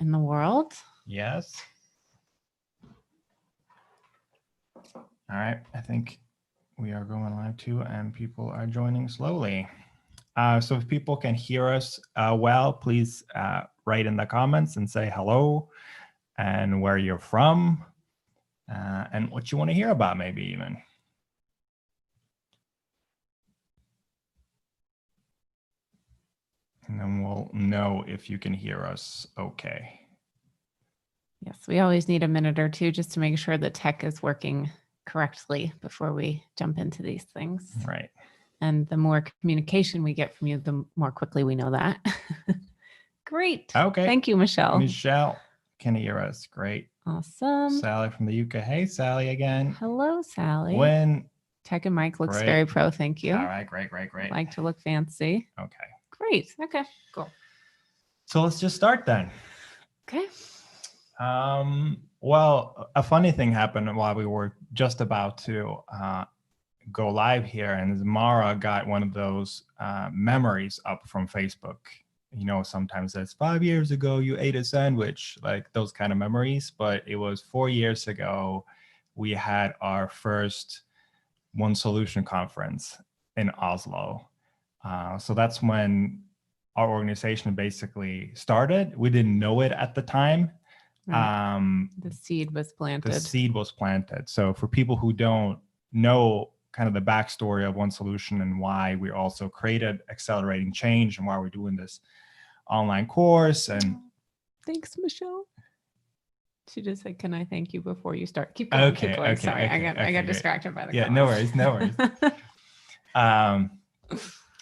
in the world. Yes. All right. I think we are going live too, and people are joining slowly. So if people can hear us well, please write in the comments and say hello and where you're from and what you want to hear about, maybe even. And then we'll know if you can hear us okay. Yes, we always need a minute or two just to make sure the tech is working correctly before we jump into these things. Right. And the more communication we get from you, the more quickly we know that. Great. Okay. Thank you, Michelle. Michelle can hear us. Great. Awesome. Sally from the UK. Hey, Sally again. Hello, Sally. When Tech and Mike looks Great. very pro. Thank you. All right. Great. Like to look fancy. Okay. Great. Okay, cool. So let's just start then. Okay. Well, a funny thing happened while we were just about to go live here, and Mara got one of those memories up from Facebook. You know, sometimes it's 5 years ago you ate a sandwich, like those kind of memories. But it was 4 years ago we had our first One Solution conference in Oslo. So that's when our organization basically started. We didn't know it at the time. Right. The seed was planted. The seed was planted. So for people who don't know kind of the backstory of One Solution and why we also created Accelerating Change and why we're doing this online course. And thanks, Michelle. She just said, "Can I thank you before you start?" Keep going. Keep going. Sorry, I got distracted by the yeah. comments. No worries.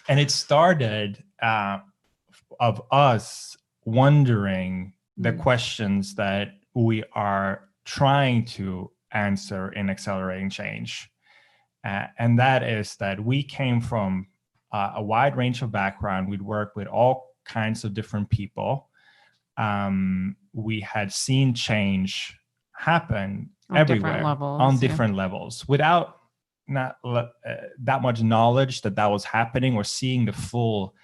And it started of us wondering the questions that we are trying to answer in Accelerating Change. And that is that we came from a wide range of background. We'd worked with all kinds of different people. We had seen change happen on everywhere different levels, on different levels without not that much knowledge that was happening or seeing the full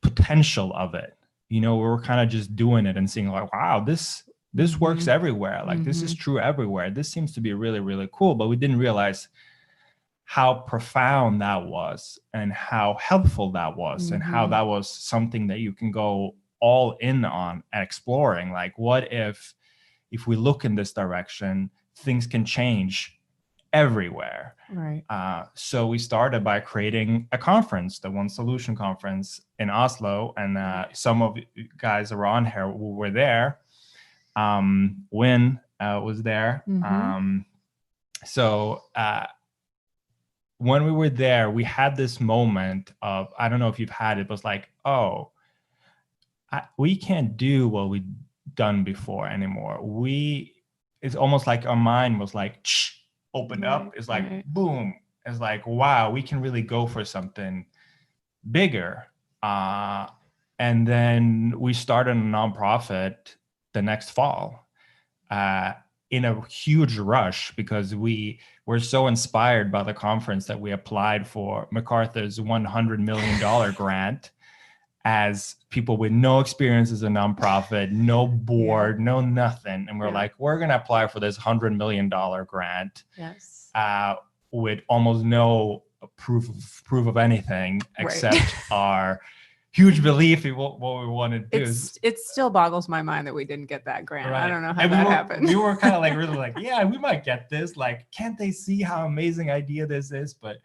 potential of it. You know, we were kind of just doing it and seeing like, wow, this works everywhere. Like this is true everywhere. This seems to be really, really cool. But we didn't realize how profound that was and how helpful that was and how that was something that you can go all in on exploring. Like, what if we look in this direction, things can change everywhere. Right. So we started by creating a conference, the One Solution conference in Oslo, and some of you guys are on here who were there. Win was there. So when we were there, we had this moment of, I don't know if you've had it, was like, oh, we can't do what we've done before anymore. It's almost like our mind was like, opened up. It's like, boom. It's like, wow, we can really go for something bigger. And then we started a nonprofit the next fall in a huge rush because we were so inspired by the conference that we applied for MacArthur's $100 million grant as people with no experience as a nonprofit, no board, no nothing. And we're like, we're going to apply for this $100 million grant with almost no proof of anything except our huge belief in what we want to do. It still boggles my mind that we didn't get that grant. Right. I don't know how that happened. We were kind of like really like, yeah, we might get this. Like, can't they see how amazing idea this is? But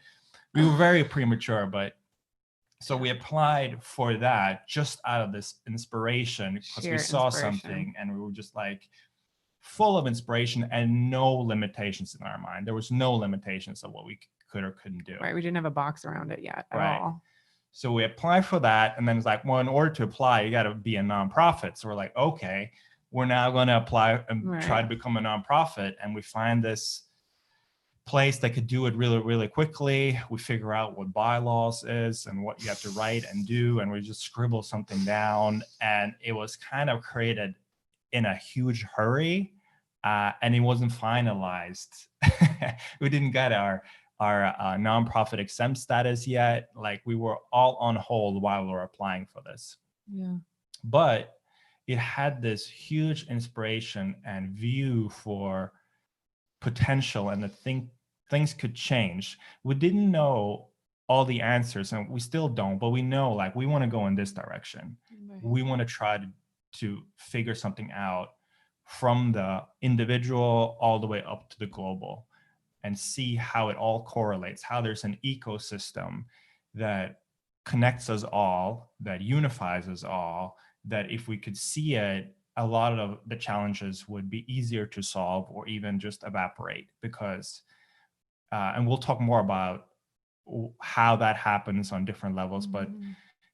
we were very premature. But so we applied for that just out of this inspiration because we saw something and we were just like full of inspiration and no limitations in our mind. There was no limitations of what we could or couldn't do. Right. We didn't have a box around it yet at all. So we applied for that. And then it's like, well, in order to apply, you got to be a nonprofit. So we're like, okay, we're now going to apply and try to become a nonprofit. And we find this place that could do it really, really quickly. We figure out what bylaws is and what you have to write and do. And we just scribble something down. And it was kind of created in a huge hurry. And it wasn't finalized. We didn't get our nonprofit exempt status yet. Like we were all on hold while we were applying for this. Yeah. But it had this huge inspiration and view for potential and that things could change. We didn't know all the answers, and we still don't, but we know like we want to go in this direction. Right. We want to try to figure something out from the individual all the way up to the global and see how it all correlates, how there's an ecosystem that connects us all, that unifies us all, that if we could see it, a lot of the challenges would be easier to solve or even just evaporate because, and we'll talk more about how that happens on different levels, but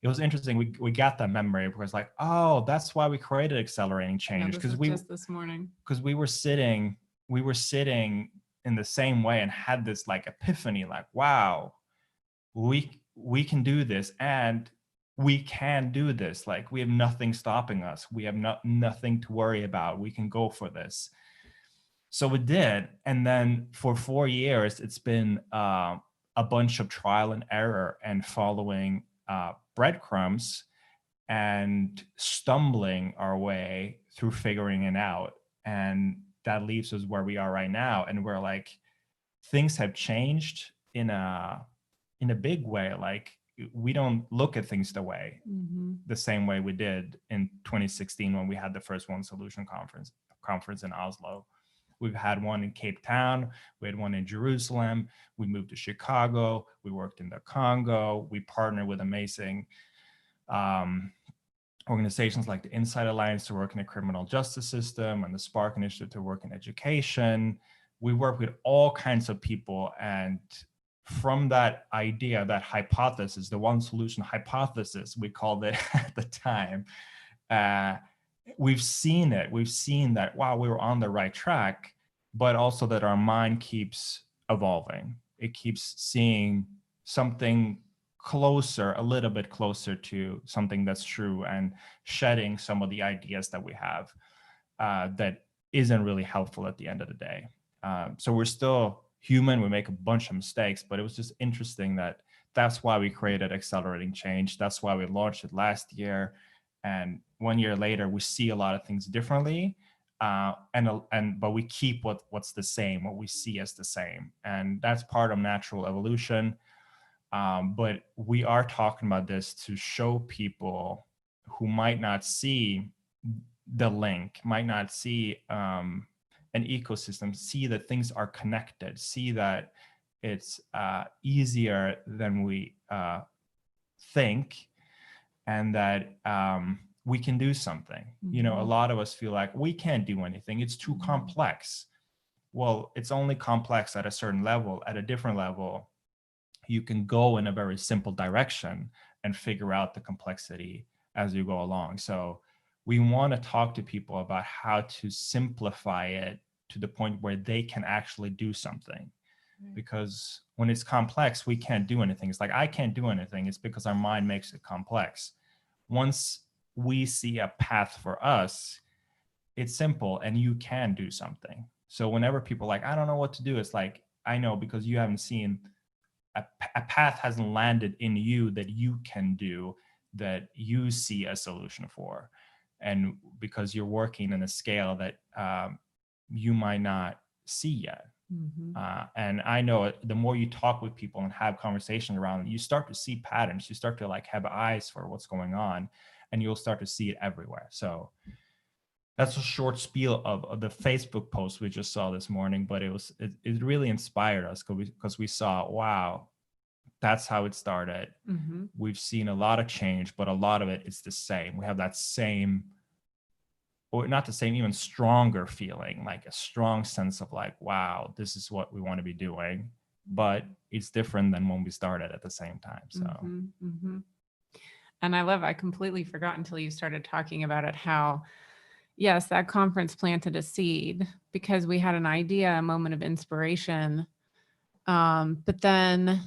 it was interesting. We got that memory because like, oh, that's why we created accelerating change, because just this morning. Because we were sitting in the same way and had this like epiphany, like, wow, we can do this, and we can do this. Like we have nothing stopping us. We have nothing to worry about. We can go for this. So we did. And then for 4 years, it's been a bunch of trial and error and following breadcrumbs and stumbling our way through figuring it out. And that leaves us where we are right now. And we're like, things have changed in a big way. Like we don't look at things the same way we did in 2016 when we had the first One Solution conference in Oslo. We've had one in Cape Town. We had one in Jerusalem. We moved to Chicago. We worked in the Congo. We partnered with amazing organizations like the Insight Alliance to work in the criminal justice system and the Spark Initiative to work in education. We work with all kinds of people. And from that idea, that hypothesis, the One Solution hypothesis, we called it at the time, we've seen it. We've seen that, wow, we were on the right track, but also that our mind keeps evolving. It keeps seeing something closer, a little bit closer to something that's true, and shedding some of the ideas that we have that isn't really helpful at the end of the day. So we're still human. We make a bunch of mistakes, but it was just interesting that's why we created Accelerating Change. That's why we launched it last year. And 1 year later, we see a lot of things differently, but we keep what's the same, what we see as the same, and that's part of natural evolution. But we are talking about this to show people who might not see the link, might not see an ecosystem, see that things are connected, see that it's easier than we think, and that we can do something. You know, a lot of us feel like we can't do anything. It's too complex. Well, it's only complex at a certain level. At a different level, you can go in a very simple direction and figure out the complexity as you go along. So we want to talk to people about how to simplify it to the point where they can actually do something. Because when it's complex, we can't do anything. It's like, I can't do anything. It's because our mind makes it complex. Once we see a path for us, it's simple and you can do something. So whenever people are like, I don't know what to do, it's like, I know, because you haven't seen a path hasn't landed in you that you can do, that you see a solution for. And because you're working in a scale that you might not see yet. And I know the more you talk with people and have conversations around it, you start to see patterns. You start to like have eyes for what's going on, and you'll start to see it everywhere. So that's a short spiel of the Facebook post we just saw this morning, but it really inspired us because we saw, wow, that's how it started. We've seen a lot of change, but a lot of it is the same. We have that same, or not the same, even stronger feeling, like a strong sense of like, wow, this is what we want to be doing, but it's different than when we started at the same time. So. And I completely forgot until you started talking about it, how, yes, that conference planted a seed because we had an idea, a moment of inspiration. But then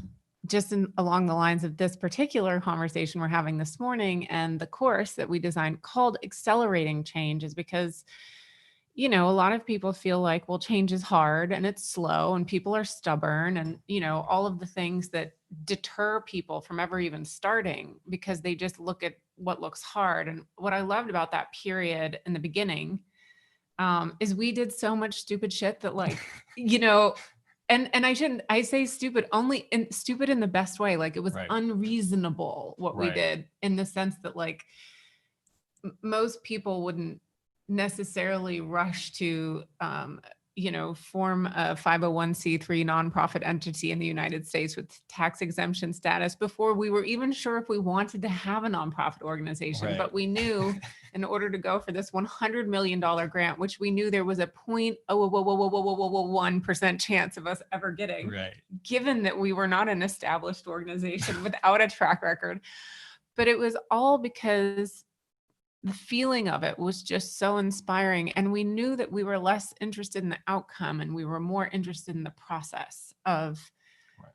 just along the lines of this particular conversation we're having this morning and the course that we designed called Accelerating Change is because, you know, a lot of people feel like, well, change is hard and it's slow and people are stubborn and, you know, all of the things that deter people from ever even starting because they just look at what looks hard. And what I loved about that period in the beginning is we did so much stupid shit that like, you know, and I say stupid only in stupid in the best way. Like it was Right. unreasonable what we Right. did in the sense that like most people wouldn't necessarily rush to you know, form a 501c3 nonprofit entity in the United States with tax exemption status before we were even sure if we wanted to have a nonprofit organization. Right. But we knew in order to go for this $100 million grant, which we knew there was a 0.1% chance of us ever getting, Right. given that we were not an established organization without a track record. But it was all because the feeling of it was just so inspiring. And we knew that we were less interested in the outcome and we were more interested in the process of Right.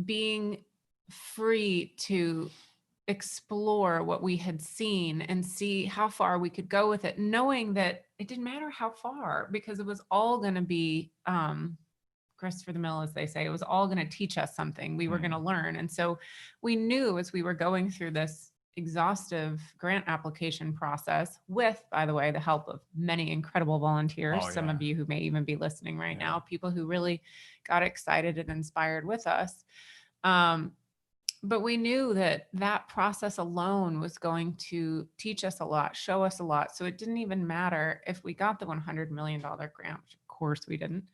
being free to explore what we had seen and see how far we could go with it, knowing that it didn't matter how far because it was all going to be grist for the mill, as they say. It was all going to teach us something. We were going to learn. And so we knew as we were going through this exhaustive grant application process with, by the way, the help of many incredible volunteers, some of you who may even be listening right now, people who really got excited and inspired with us. But we knew that that process alone was going to teach us a lot, show us a lot. So it didn't even matter if we got the $100 million grant, which of course we didn't.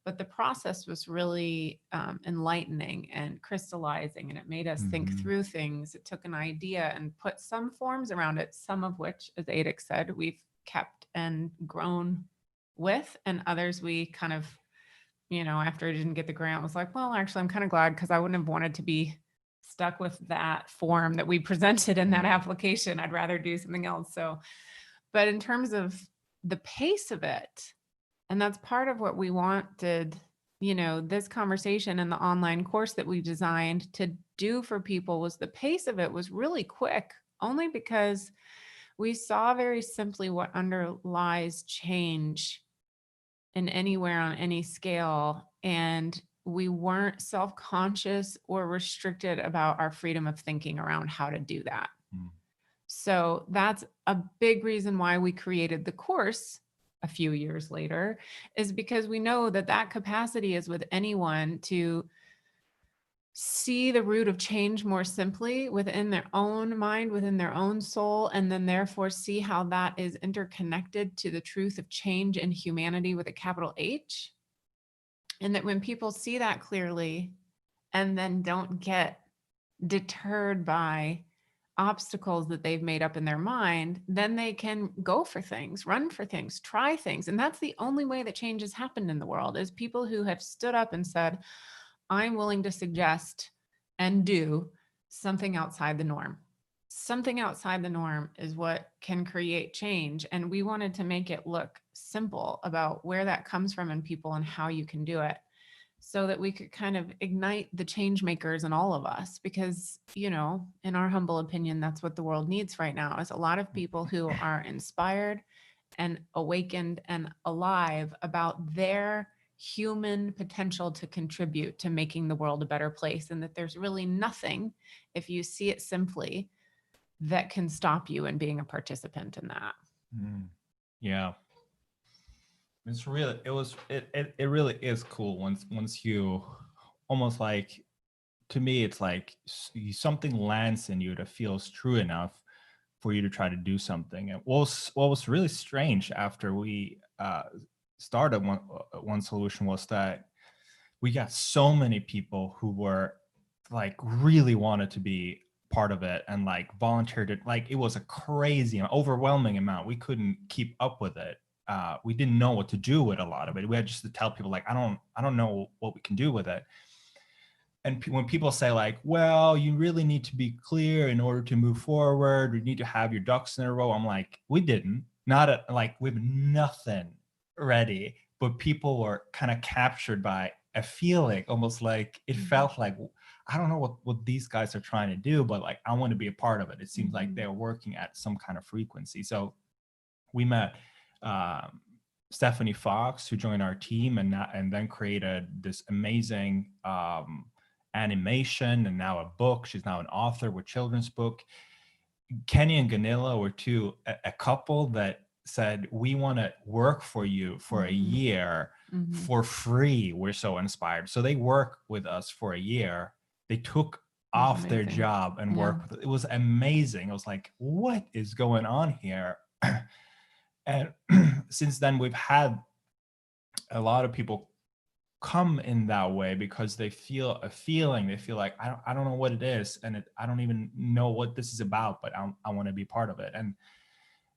But the process was really enlightening and crystallizing, and it made us think through things. It took an idea and put some forms around it, some of which, as Adic said, we've kept and grown with, and others we kind of, you know, after I didn't get the grant, was like, well, actually, I'm kind of glad because I wouldn't have wanted to be stuck with that form that we presented in that application. I'd rather do something else. So, but in terms of the pace of it, and that's part of what we wanted, you know, this conversation and the online course that we designed to do for people was the pace of it was really quick, only because we saw very simply what underlies change in anywhere on any scale. And we weren't self-conscious or restricted about our freedom of thinking around how to do that. So that's a big reason why we created the course a few years later, is because we know that that capacity is with anyone to see the root of change more simply within their own mind, within their own soul, and then therefore see how that is interconnected to the truth of change in humanity with a capital H. And that when people see that clearly and then don't get deterred by obstacles that they've made up in their mind, then they can go for things, run for things, try things. And that's the only way that change has happened in the world, is people who have stood up and said, I'm willing to suggest and do something outside the norm. Something outside the norm is what can create change. And we wanted to make it look simple about where that comes from in people and how you can do it, so that we could kind of ignite the change makers in all of us. Because, you know, in our humble opinion, that's what the world needs right now, is a lot of people who are inspired and awakened and alive about their human potential to contribute to making the world a better place. And that there's really nothing, if you see it simply, that can stop you in being a participant in that. Yeah. It's really, it really is cool once you almost like, to me, it's like something lands in you that feels true enough for you to try to do something. And what was really strange after we started one solution was that we got so many people who were like really wanted to be part of it and like volunteered it. Like it was a crazy, overwhelming amount. We couldn't keep up with it. We didn't know what to do with a lot of it. We had just to tell people like, I don't know what we can do with it. And when people say like, well, you really need to be clear in order to move forward, you need to have your ducks in a row. I'm like, we didn't, like we have nothing ready, but people were kind of captured by a feeling, almost like it felt like, I don't know what these guys are trying to do, but like, I want to be a part of it. It seems like they're working at some kind of frequency. So we met Stephanie Fox, who joined our team and then created this amazing animation and now a book. She's now an author with children's book. Kenny and Ganilla were a couple that said, we want to work for you for a year for free. We're so inspired. So they work with us for a year. They took off their job and worked with it. It was amazing. I was like, what is going on here? And since then, we've had a lot of people come in that way because they feel a feeling. They feel like, I don't know what it is, and I don't even know what this is about, but I want to be part of it. And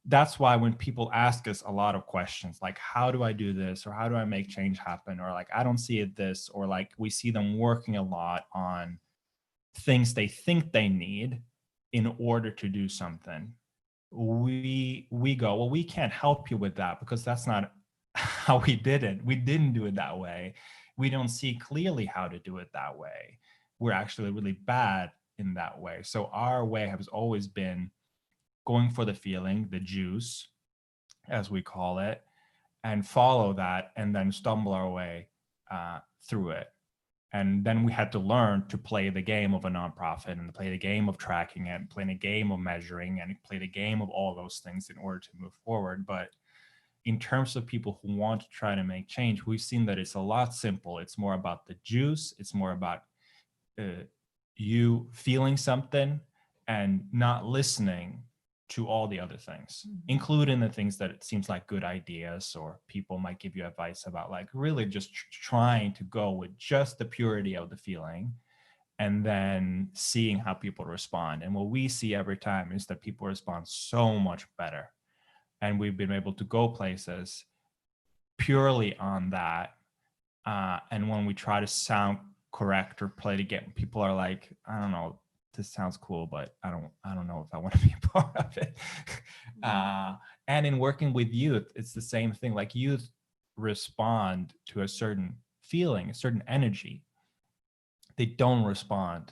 that's why when people ask us a lot of questions, like, how do I do this, or how do I make change happen, or like, I don't see it this, or like, we see them working a lot on things they think they need in order to do something. We go, well, we can't help you with that because that's not how we did it. We didn't do it that way. We don't see clearly how to do it that way. We're actually really bad in that way. So our way has always been going for the feeling, the juice, as we call it, and follow that, and then stumble our way through it. And then we had to learn to play the game of a nonprofit, and play the game of tracking it, and play the game of measuring, and play the game of all those things in order to move forward. But in terms of people who want to try to make change, we've seen that it's a lot simple. It's more about the juice. It's more about you feeling something and not listening to all the other things, including the things that it seems like good ideas, or people might give you advice about, like really just trying to go with just the purity of the feeling, and then seeing how people respond. And what we see every time is that people respond so much better. And we've been able to go places purely on that. And when we try to sound correct or play the game, people are like, I don't know, this sounds cool, but I don't know if I want to be a part of it. And in working with youth, it's the same thing. Like, youth respond to a certain feeling, a certain energy. They don't respond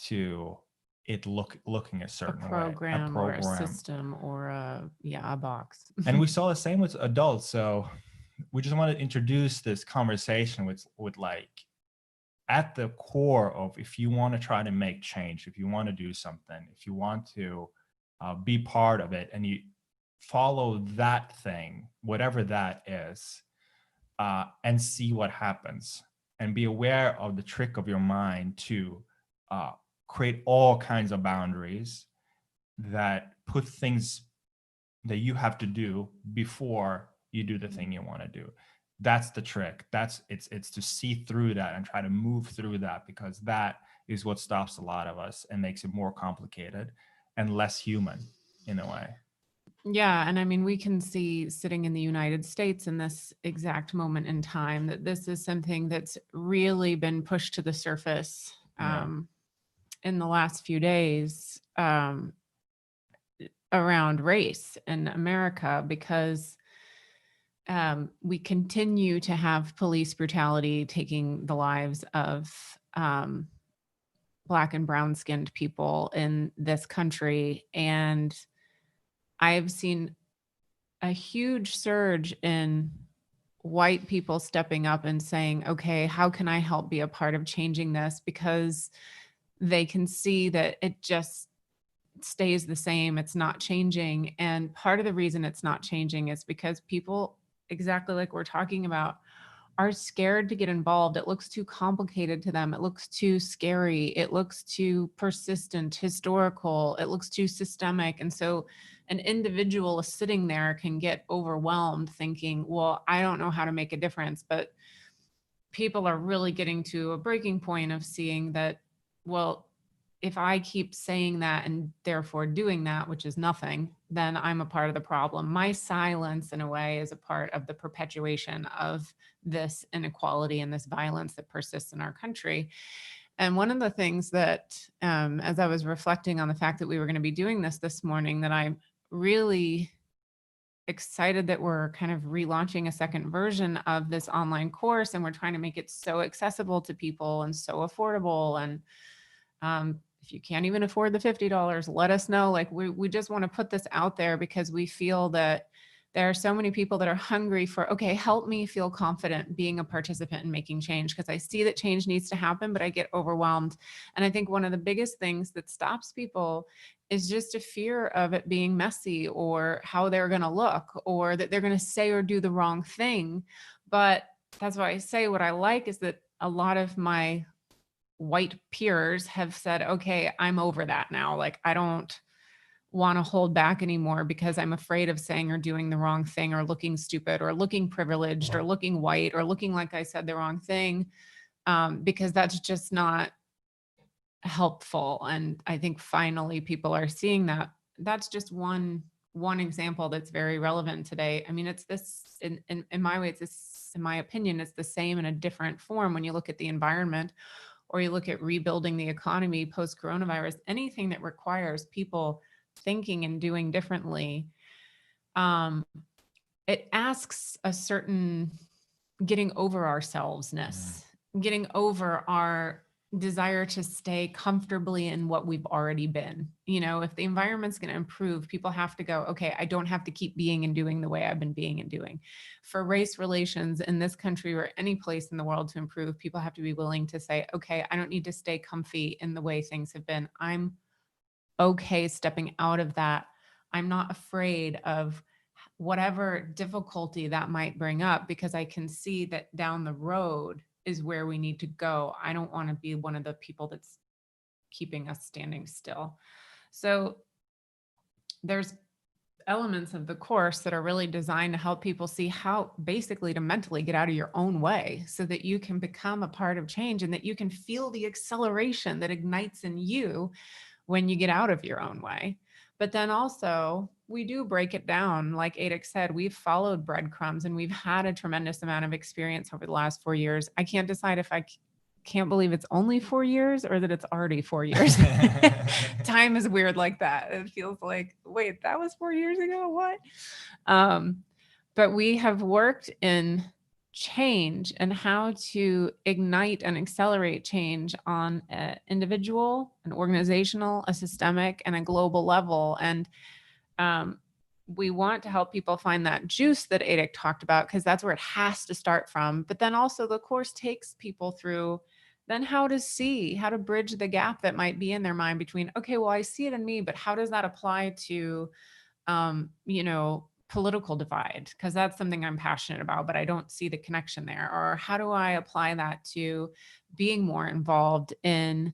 to it looking a certain way. A program or a system or a box. And we saw the same with adults. So we just want to introduce this conversation with like, at the core of, if you want to try to make change, if you want to do something, if you want to be part of it, and you follow that thing, whatever that is, and see what happens, and be aware of the trick of your mind to create all kinds of boundaries that put things that you have to do before you do the thing you want to do. That's the trick. It's to see through that and try to move through that, because that is what stops a lot of us and makes it more complicated and less human in a way. Yeah. And I mean, we can see, sitting in the United States in this exact moment in time, that this is something that's really been pushed to the surface in the last few days around race in America, because we continue to have police brutality taking the lives of Black and brown skinned people in this country. And I've seen a huge surge in white people stepping up and saying, okay, how can I help be a part of changing this? Because they can see that it just stays the same. It's not changing. And part of the reason it's not changing is because people, exactly like we're talking about, are scared to get involved. It looks too complicated to them. It looks too scary. It looks too persistent, historical. It looks too systemic. And so an individual sitting there can get overwhelmed thinking, well, I don't know how to make a difference. But people are really getting to a breaking point of seeing that, well, if I keep saying that and therefore doing that, which is nothing, then I'm a part of the problem. My silence, in a way, is a part of the perpetuation of this inequality and this violence that persists in our country. And one of the things that, as I was reflecting on the fact that we were going to be doing this morning, that I'm really excited that we're kind of relaunching a second version of this online course, and we're trying to make it so accessible to people and so affordable. And if you can't even afford the $50, let us know. Like, we just want to put this out there because we feel that There are so many people that are hungry for, okay, help me feel confident being a participant in making change, because I see that change needs to happen, but I get overwhelmed. And I think one of the biggest things that stops people is just a fear of it being messy, or how they're going to look, or that they're going to say or do the wrong thing. But that's why I say what I like is that a lot of my white peers have said, okay, I'm over that now. Like, I don't want to hold back anymore because I'm afraid of saying or doing the wrong thing, or looking stupid, or looking privileged, or looking white, or looking like I said the wrong thing, because that's just not helpful. And I think finally people are seeing that. That's just one example that's very relevant today. I mean, it's this in my way, it's this, in my opinion, it's the same in a different form when you look at the environment, or you look at rebuilding the economy post coronavirus. Anything that requires people thinking and doing differently, it asks a certain getting over ourselvesness, getting over our desire to stay comfortably in what we've already been. You know, if the environment's going to improve, people have to go, okay, I don't have to keep being and doing the way I've been being and doing. For race relations in this country or any place in the world to improve, people have to be willing to say, okay, I don't need to stay comfy in the way things have been. I'm okay stepping out of that. I'm not afraid of whatever difficulty that might bring up, because I can see that down the road is where we need to go. I don't want to be one of the people that's keeping us standing still. So there's elements of the course that are really designed to help people see how basically to mentally get out of your own way, so that you can become a part of change, and that you can feel the acceleration that ignites in you when you get out of your own way. But then also, we do break it down. Like Adek said, we've followed breadcrumbs, and we've had a tremendous amount of experience over the last 4 years. I can't decide if I can't believe it's only 4 years or that it's already 4 years. Time is weird like that. It feels like, wait, that was 4 years ago? What? But we have worked in change and how to ignite and accelerate change on an individual, an organizational, a systemic, and a global level. And we want to help people find that juice that Adek talked about, because that's where it has to start from. But then also the course takes people through then how to bridge the gap that might be in their mind between, okay, well, I see it in me, but how does that apply to, political divide? Because that's something I'm passionate about, but I don't see the connection there. Or how do I apply that to being more involved in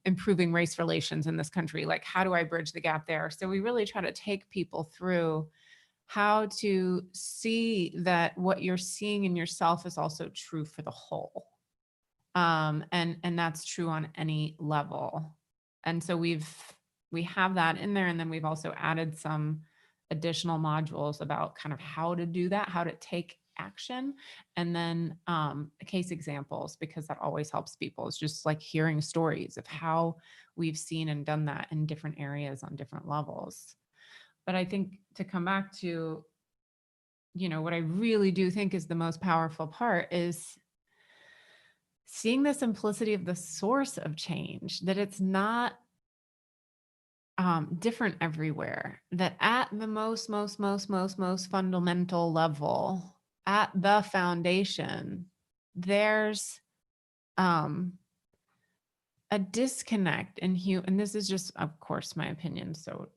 improving race relations in this country? Like, how do I bridge the gap there? So we really try to take people through how to see that what you're seeing in yourself is also true for the whole. And that's true on any level. And so we have that in there. And then we've also added some additional modules about kind of how to do that, how to take action, and then case examples, because that always helps people. It's just like hearing stories of how we've seen and done that in different areas on different levels. But I think to come back to, what I really do think is the most powerful part is seeing the simplicity of the source of change, that it's not different everywhere, that at the most fundamental level, at the foundation, there's a disconnect in and this is just, of course, my opinion. So,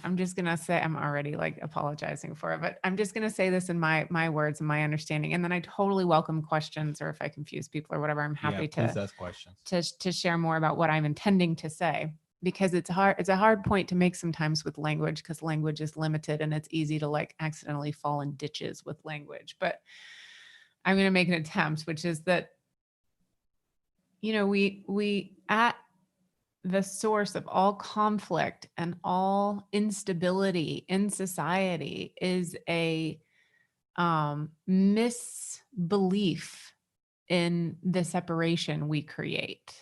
I'm just going to say, I'm already like apologizing for it, but I'm just going to say this in my words and my understanding. And then I totally welcome questions, or if I confuse people or whatever, I'm happy please ask questions. to share more about what I'm intending to say, because it's a hard point to make sometimes with language, because language is limited and it's easy to like accidentally fall in ditches with language. But I'm going to make an attempt, which is that, we at the source of all conflict and all instability in society is a misbelief in the separation we create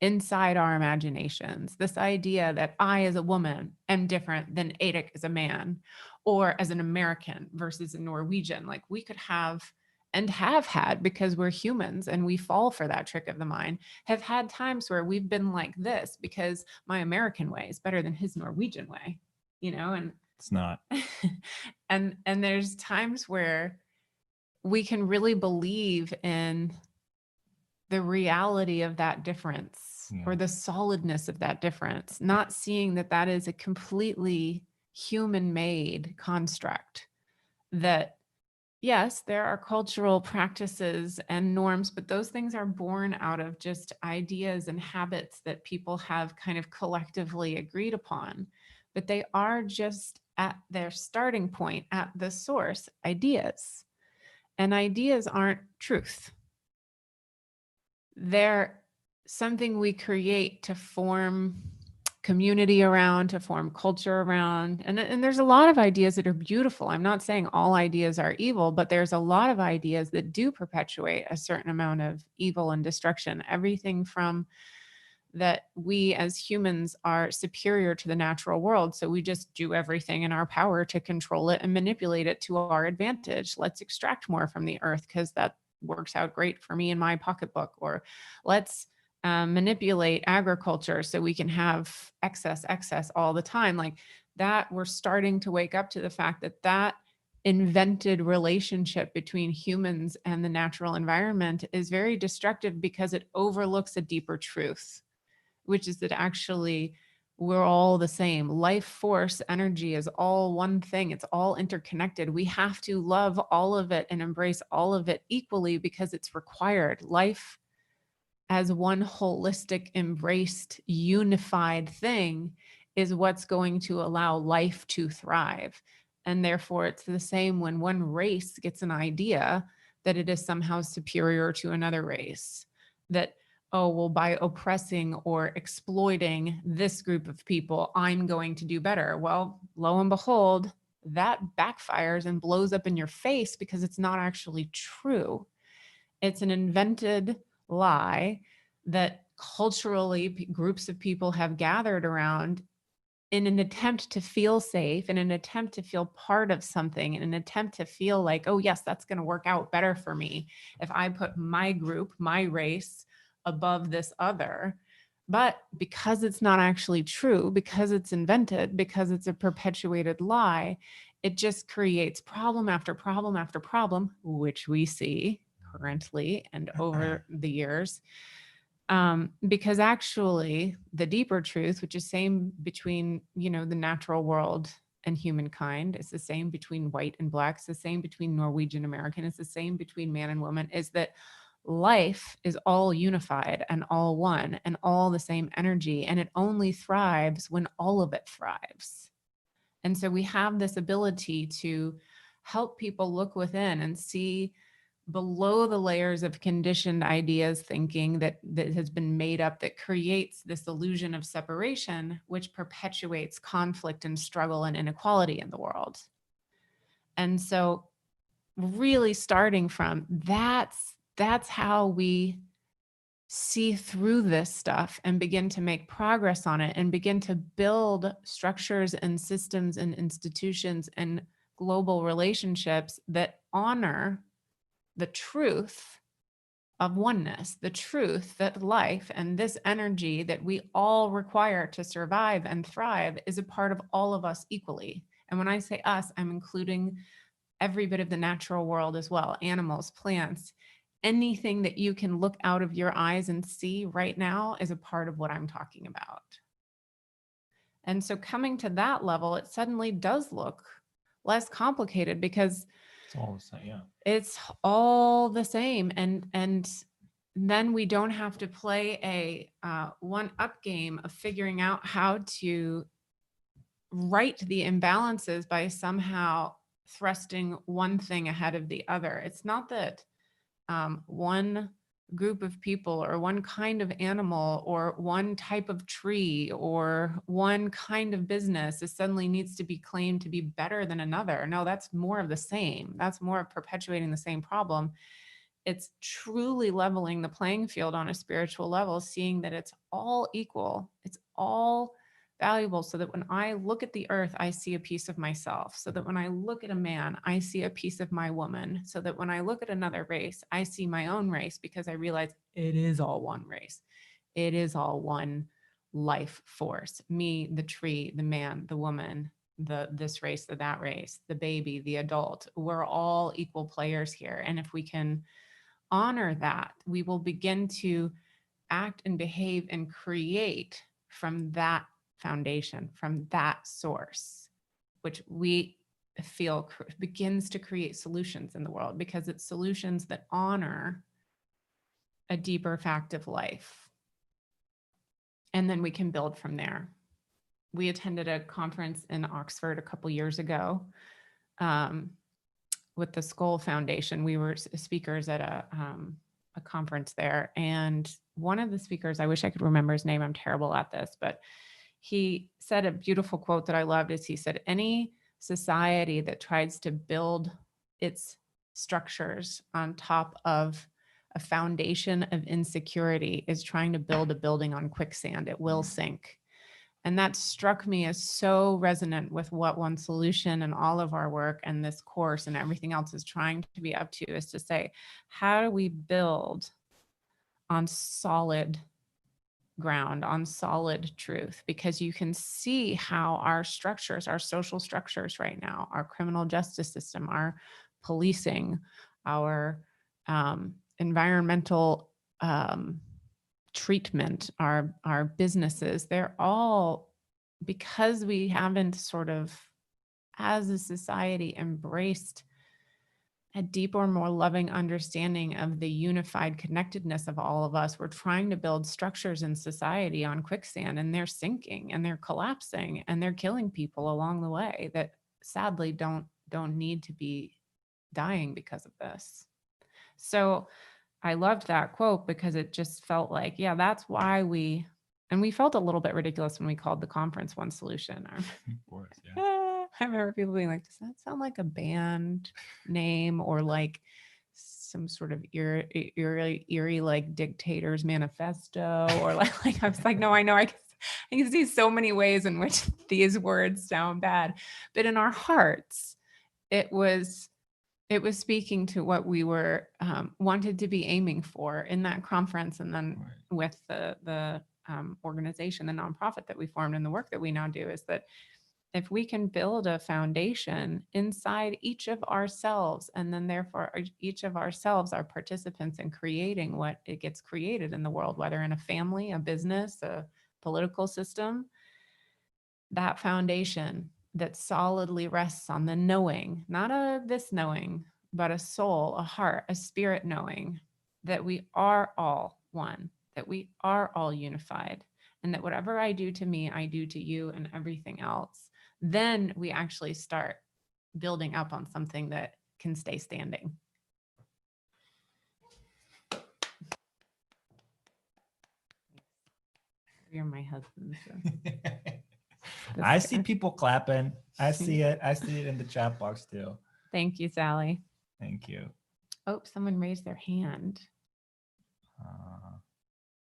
inside our imaginations. This idea that I, as a woman, am different than Adek as a man, or as an American versus a Norwegian. Like, we could have and have had, because we're humans and we fall for that trick of the mind, have had times where we've been like this because my American way is better than his Norwegian way, and It's not. And there's times where we can really believe in the reality of that difference Yeah. or the solidness of that difference, not seeing that that is a completely human made construct. That yes, there are cultural practices and norms, but those things are born out of just ideas and habits that people have kind of collectively agreed upon. But they are just at their starting point, at the source, ideas. And ideas aren't truth. They're something we create to form community around, to form culture around. And there's a lot of ideas that are beautiful. I'm not saying all ideas are evil, but there's a lot of ideas that do perpetuate a certain amount of evil and destruction. Everything from that we as humans are superior to the natural world. So we just do everything in our power to control it and manipulate it to our advantage. Let's extract more from the earth because that works out great for me in my pocketbook. Or let's manipulate agriculture so we can have excess all the time. Like that, we're starting to wake up to the fact that that invented relationship between humans and the natural environment is very destructive because it overlooks a deeper truth, which is that actually we're all the same. Life force energy is all one thing. It's all interconnected. We have to love all of it and embrace all of it equally because it's required. Life as one holistic, embraced, unified thing is what's going to allow life to thrive. And therefore, it's the same when one race gets an idea that it is somehow superior to another race. That, oh, well, by oppressing or exploiting this group of people, I'm going to do better. Well, lo and behold, that backfires and blows up in your face because it's not actually true. It's an invented lie that culturally groups of people have gathered around in an attempt to feel safe, in an attempt to feel part of something, in an attempt to feel like, oh, yes, that's going to work out better for me if I put my group, my race above this other. But because it's not actually true, because it's invented, because it's a perpetuated lie, it just creates problem after problem after problem, which we see currently and over the years. Because actually the deeper truth, which is same between, the natural world and humankind, it's the same between white and black, it's the same between Norwegian American, it's the same between man and woman, is that life is all unified and all one and all the same energy, and it only thrives when all of it thrives. And so we have this ability to help people look within and see below the layers of conditioned ideas thinking that has been made up, that creates this illusion of separation, which perpetuates conflict and struggle and inequality in the world. And so really starting from that's how we see through this stuff and begin to make progress on it and begin to build structures and systems and institutions and global relationships that honor the truth of oneness, the truth that life and this energy that we all require to survive and thrive is a part of all of us equally. And when I say us, I'm including every bit of the natural world as well, animals, plants, anything that you can look out of your eyes and see right now is a part of what I'm talking about. And so coming to that level, it suddenly does look less complicated because It's all the same. Yeah. it's all the same. And then we don't have to play a one-up game of figuring out how to right the imbalances by somehow thrusting one thing ahead of the other. It's not that one group of people or one kind of animal or one type of tree or one kind of business is suddenly needs to be claimed to be better than another. No, that's more of the same. That's more of perpetuating the same problem. It's truly leveling the playing field on a spiritual level, seeing that it's all equal. It's all valuable, so that when I look at the earth, I see a piece of myself. So that when I look at a man, I see a piece of my woman. So that when I look at another race, I see my own race, because I realize it is all one race. It is all one life force. Me, the tree, the man, the woman, this race, that race, the baby, the adult. We're all equal players here. And if we can honor that, we will begin to act and behave and create from that foundation, from that source, which we feel begins to create solutions in the world, because it's solutions that honor a deeper fact of life. And then we can build from there. We attended a conference in Oxford a couple years ago with the Skoll Foundation. We were speakers at a conference there. And one of the speakers, I wish I could remember his name, I'm terrible at this, but he said a beautiful quote that I loved is he said, any society that tries to build its structures on top of a foundation of insecurity is trying to build a building on quicksand. It will sink. And that struck me as so resonant with what One Solution and all of our work and this course and everything else is trying to be up to, is to say, how do we build on solid ground, on solid truth? Because you can see how our structures, our social structures right now, our criminal justice system, our policing, our environmental treatment, our businesses, they're all, because we haven't sort of, as a society, embraced a deeper, more loving understanding of the unified connectedness of all of us. We're trying to build structures in society on quicksand, and they're sinking and they're collapsing and they're killing people along the way that sadly don't need to be dying because of this. So I loved that quote because it just felt like, yeah, that's why we felt a little bit ridiculous when we called the conference One Solution. Of course, yeah. I remember people being like, does that sound like a band name or like some sort of eerie like Dictator's Manifesto? Or like I was like, no, I know, I can see so many ways in which these words sound bad. But in our hearts, it was speaking to what we were wanted to be aiming for in that conference, and then with the organization, the nonprofit that we formed, and the work that we now do, is that if we can build a foundation inside each of ourselves, and then therefore each of ourselves are participants in creating what it gets created in the world, whether in a family, a business, a political system, that foundation that solidly rests on the knowing, not a this knowing, but a soul, a heart, a spirit knowing that we are all one, that we are all unified, and that whatever I do to me, I do to you and everything else. Then we actually start building up on something that can stay standing. You're my husband. So. I see people clapping. I see it. I see it in the chat box too. Thank you, Sally. Thank you. Oh, someone raised their hand. I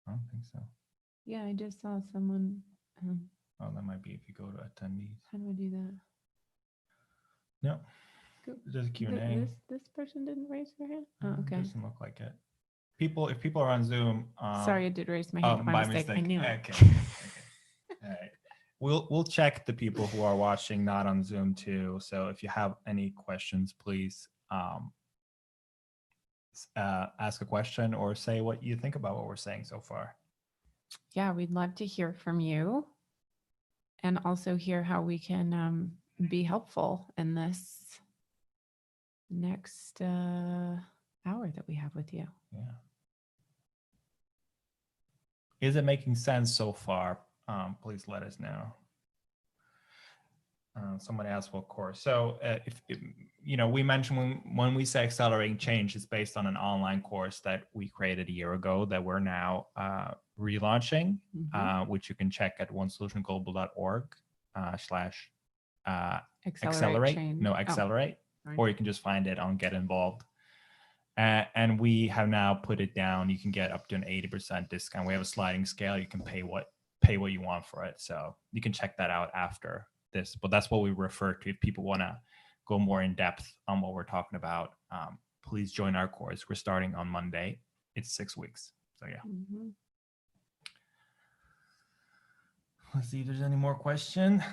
don't think so. Yeah, I just saw someone. Oh, that might be if you go to attendees. How do I do that? No. Go. There's a Q&A. This person didn't raise their hand? Oh, okay. Doesn't look like it. If people are on Zoom. Sorry, I did raise my hand by mistake. I knew it. Okay. All right. We'll check the people who are watching not on Zoom too. So if you have any questions, please ask a question or say what you think about what we're saying so far. Yeah, we'd love to hear from you, and also hear how we can be helpful in this next hour that we have with you. Yeah. Is it making sense so far? Please let us know. Somebody asked what course. So if we mentioned when we say accelerating change, it's based on an online course that we created a year ago that we're now relaunching, which you can check at onesolutionglobal.org / accelerate. Accelerate. Right. Or you can just find it on Get Involved. And we have now put it down. You can get up to an 80% discount. We have a sliding scale. You can pay what you want for it. So you can check that out after this, but that's what we refer to. If people want to go more in depth on what we're talking about, please join our course. We're starting on Monday. It's 6 weeks. So yeah. Let's see if there's any more question.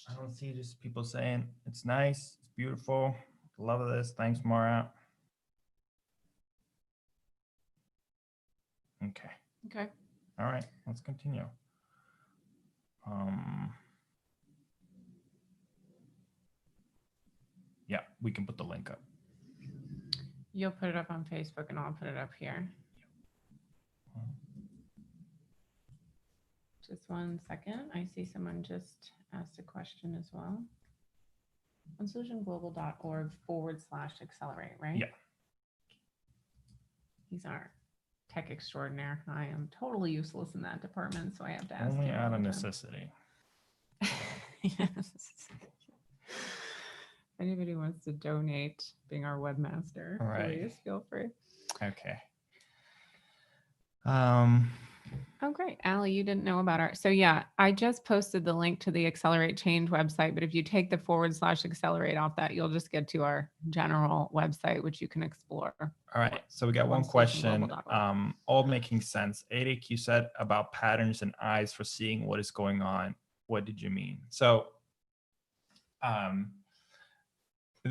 I don't see just people saying it's nice, it's beautiful, love this. Thanks, Mara. Okay. Okay. All right, let's continue. Yeah, we can put the link up. You'll put it up on Facebook and I'll put it up here. Just one second. I see someone just asked a question as well. OneSolutionGlobal.org/accelerate, right? Yeah. He's our tech extraordinaire. I am totally useless in that department, so I have to ask Only him all out of the time. necessity. Yes. If anybody wants to donate being our webmaster, Right. please feel free. Okay. Oh, great. Allie, you didn't know about our. So yeah, I just posted the link to the Accelerate Change website, but if you take the /accelerate off that, you'll just get to our general website, which you can explore. All right. So we got one question, OneSolutionGlobal.org. all making sense. Eric, you said about patterns and eyes for seeing what is going on. What did you mean? So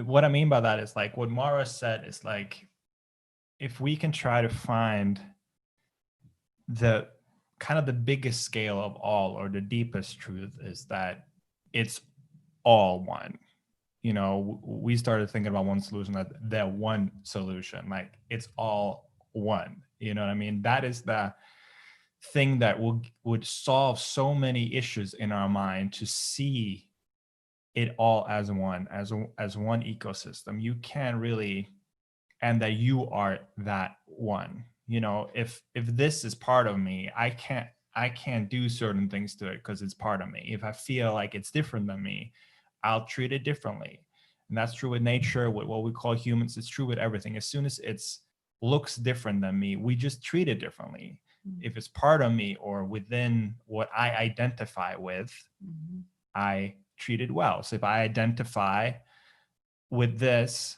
what I mean by that is like what Mara said is like, if we can try to find the kind of the biggest scale of all, or the deepest truth, is that it's all one. You know, we started thinking about one solution, that one solution, like it's all one. You know what I mean? That is the thing that would solve so many issues in our mind, to see it all as one, as one ecosystem. You can't really, and that you are that one. You know, if this is part of me, I can't do certain things to it because it's part of me. If I feel like it's different than me, I'll treat it differently. And that's true with nature, with what we call humans. It's true with everything. As soon as it's looks different than me, we just treat it differently. If it's part of me or within what I identify with, I treat it well. So if I identify with this,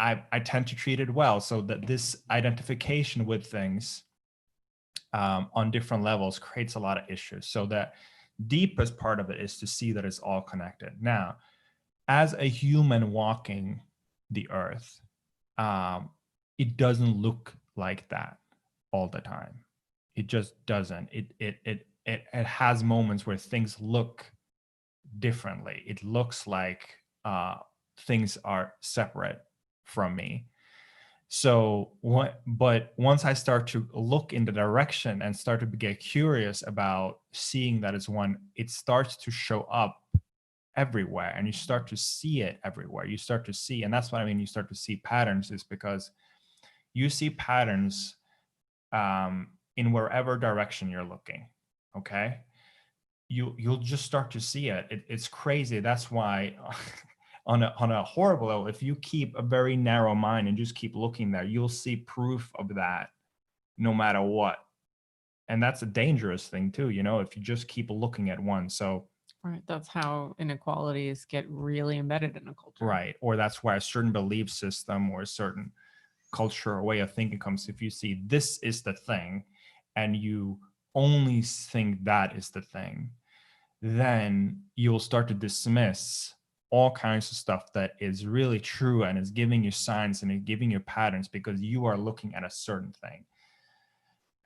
I tend to treat it well. So that this identification with things on different levels creates a lot of issues. So that deepest part of it is to see that it's all connected. Now, as a human walking the earth, it doesn't look like that all the time. It just doesn't. It has moments where things look differently. It looks like things are separate from me. So but once I start to look in the direction and start to get curious about seeing that it's one, it starts to show up everywhere, and you start to see it everywhere. You start to see, and that's what I mean, you start to see patterns, is because you see patterns in wherever direction you're looking. Okay, you'll just start to see it. It's crazy. That's why on a horrible level, if you keep a very narrow mind and just keep looking there, you'll see proof of that no matter what. And that's a dangerous thing too, you know, if you just keep looking at one. So right, that's how inequalities get really embedded in a culture. Right. Or that's why a certain belief system or a certain culture or way of thinking comes. If you see this is the thing and you only think that is the thing, then you'll start to dismiss all kinds of stuff that is really true and is giving you signs and is giving you patterns, because you are looking at a certain thing.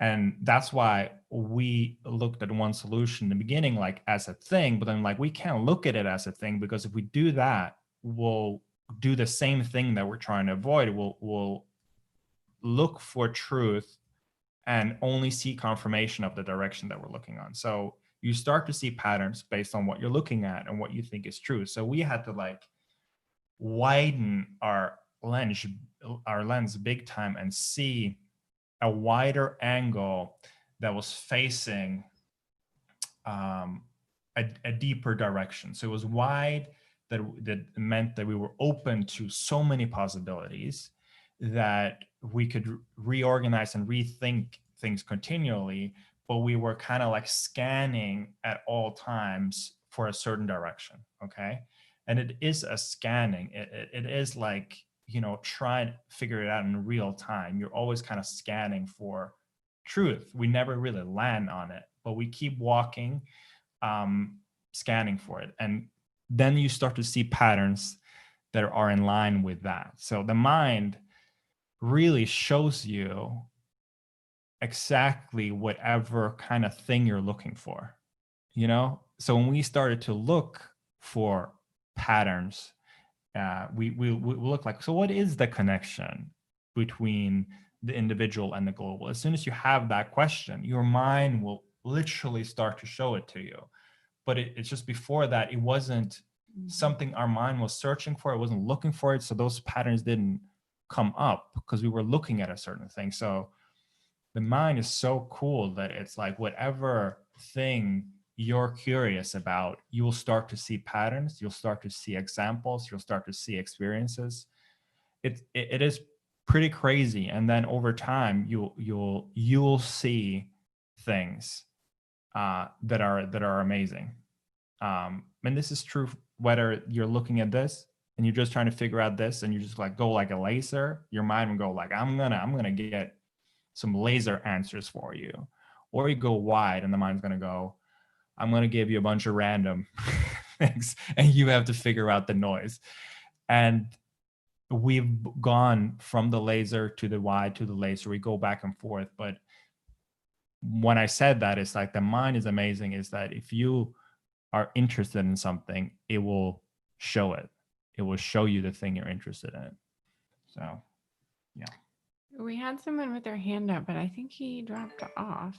And that's why we looked at one solution in the beginning, like as a thing, but then like we can't look at it as a thing, because if we do that, we'll do the same thing that we're trying to avoid. We'll look for truth and only see confirmation of the direction that we're looking on. So you start to see patterns based on what you're looking at and what you think is true. So we had to like widen our lens big time and see a wider angle that was facing a deeper direction. So it was wide, that meant that we were open to so many possibilities, that we could reorganize and rethink things continually, but we were kind of like scanning at all times for a certain direction. Okay. And it is a scanning. It is like, you know, try and figure it out in real time. You're always kind of scanning for truth. We never really land on it, but we keep walking, scanning for it. And then you start to see patterns that are in line with that. So the mind really shows you exactly whatever kind of thing you're looking for, you know? So when we started to look for patterns, we look like, so what is the connection between the individual and the global? As soon as you have that question, your mind will literally start to show it to you. But it's just before that, it wasn't something our mind was searching for. It wasn't looking for it. So those patterns didn't come up because we were looking at a certain thing. So the mind is so cool that it's like whatever thing you're curious about, you'll start to see patterns, you'll start to see examples, you'll start to see experiences. It is pretty crazy. And then over time, you'll see things that are amazing. And this is true whether you're looking at this and you're just trying to figure out this, and you just like go like a laser. Your mind will go like, I'm gonna get some laser answers for you. Or you go wide and the mind's going to go, I'm going to give you a bunch of random things and you have to figure out the noise. And we've gone from the laser to the wide to the laser. We go back and forth. But when I said that, it's like the mind is amazing, is that if you are interested in something, it will show it. It will show you the thing you're interested in. So, yeah. We had someone with their hand up, but I think he dropped off.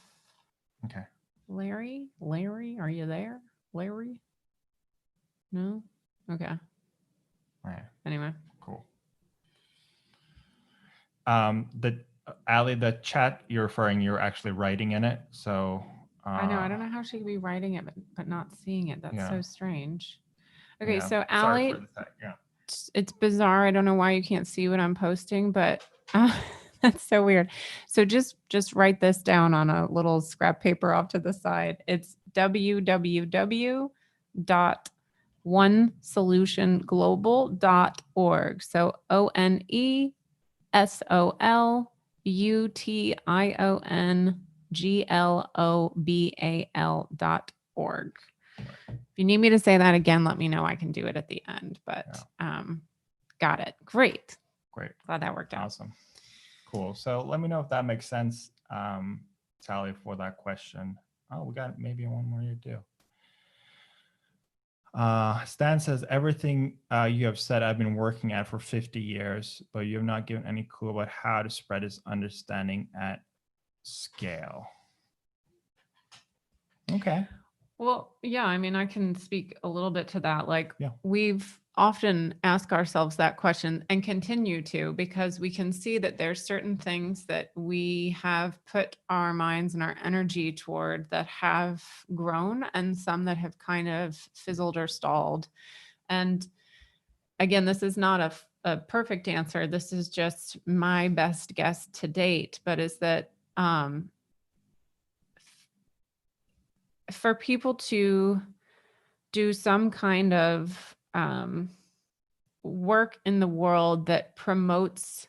Okay. Larry, are you there? Larry? No? Okay. All right. Anyway. Cool. The chat you're referring, you're actually writing in it. So I know. I don't know how she could be writing it, but not seeing it. That's so strange. Okay. Yeah. So Sorry Allie, for the tech. Yeah. it's bizarre. I don't know why you can't see what I'm posting, but that's so weird. So just write this down on a little scrap paper off to the side. It's www.onesolutionglobal.org. So ONESOLUTIONGLOBAL.org. If you need me to say that again, let me know. I can do it at the end, but got it. Great. Glad that worked out. Awesome. Cool. So let me know if that makes sense, Sally, for that question. Oh, we got maybe one more here too. Stan says, everything you have said I've been working at for 50 years, but you have not given any clue about how to spread this understanding at scale. Okay. Well, yeah, I mean, I can speak a little bit to that. Like, we've often asked ourselves that question and continue to, because we can see that there's certain things that we have put our minds and our energy toward that have grown, and some that have kind of fizzled or stalled. And again, this is not a perfect answer. This is just my best guess to date, but is that for people to do some kind of work in the world that promotes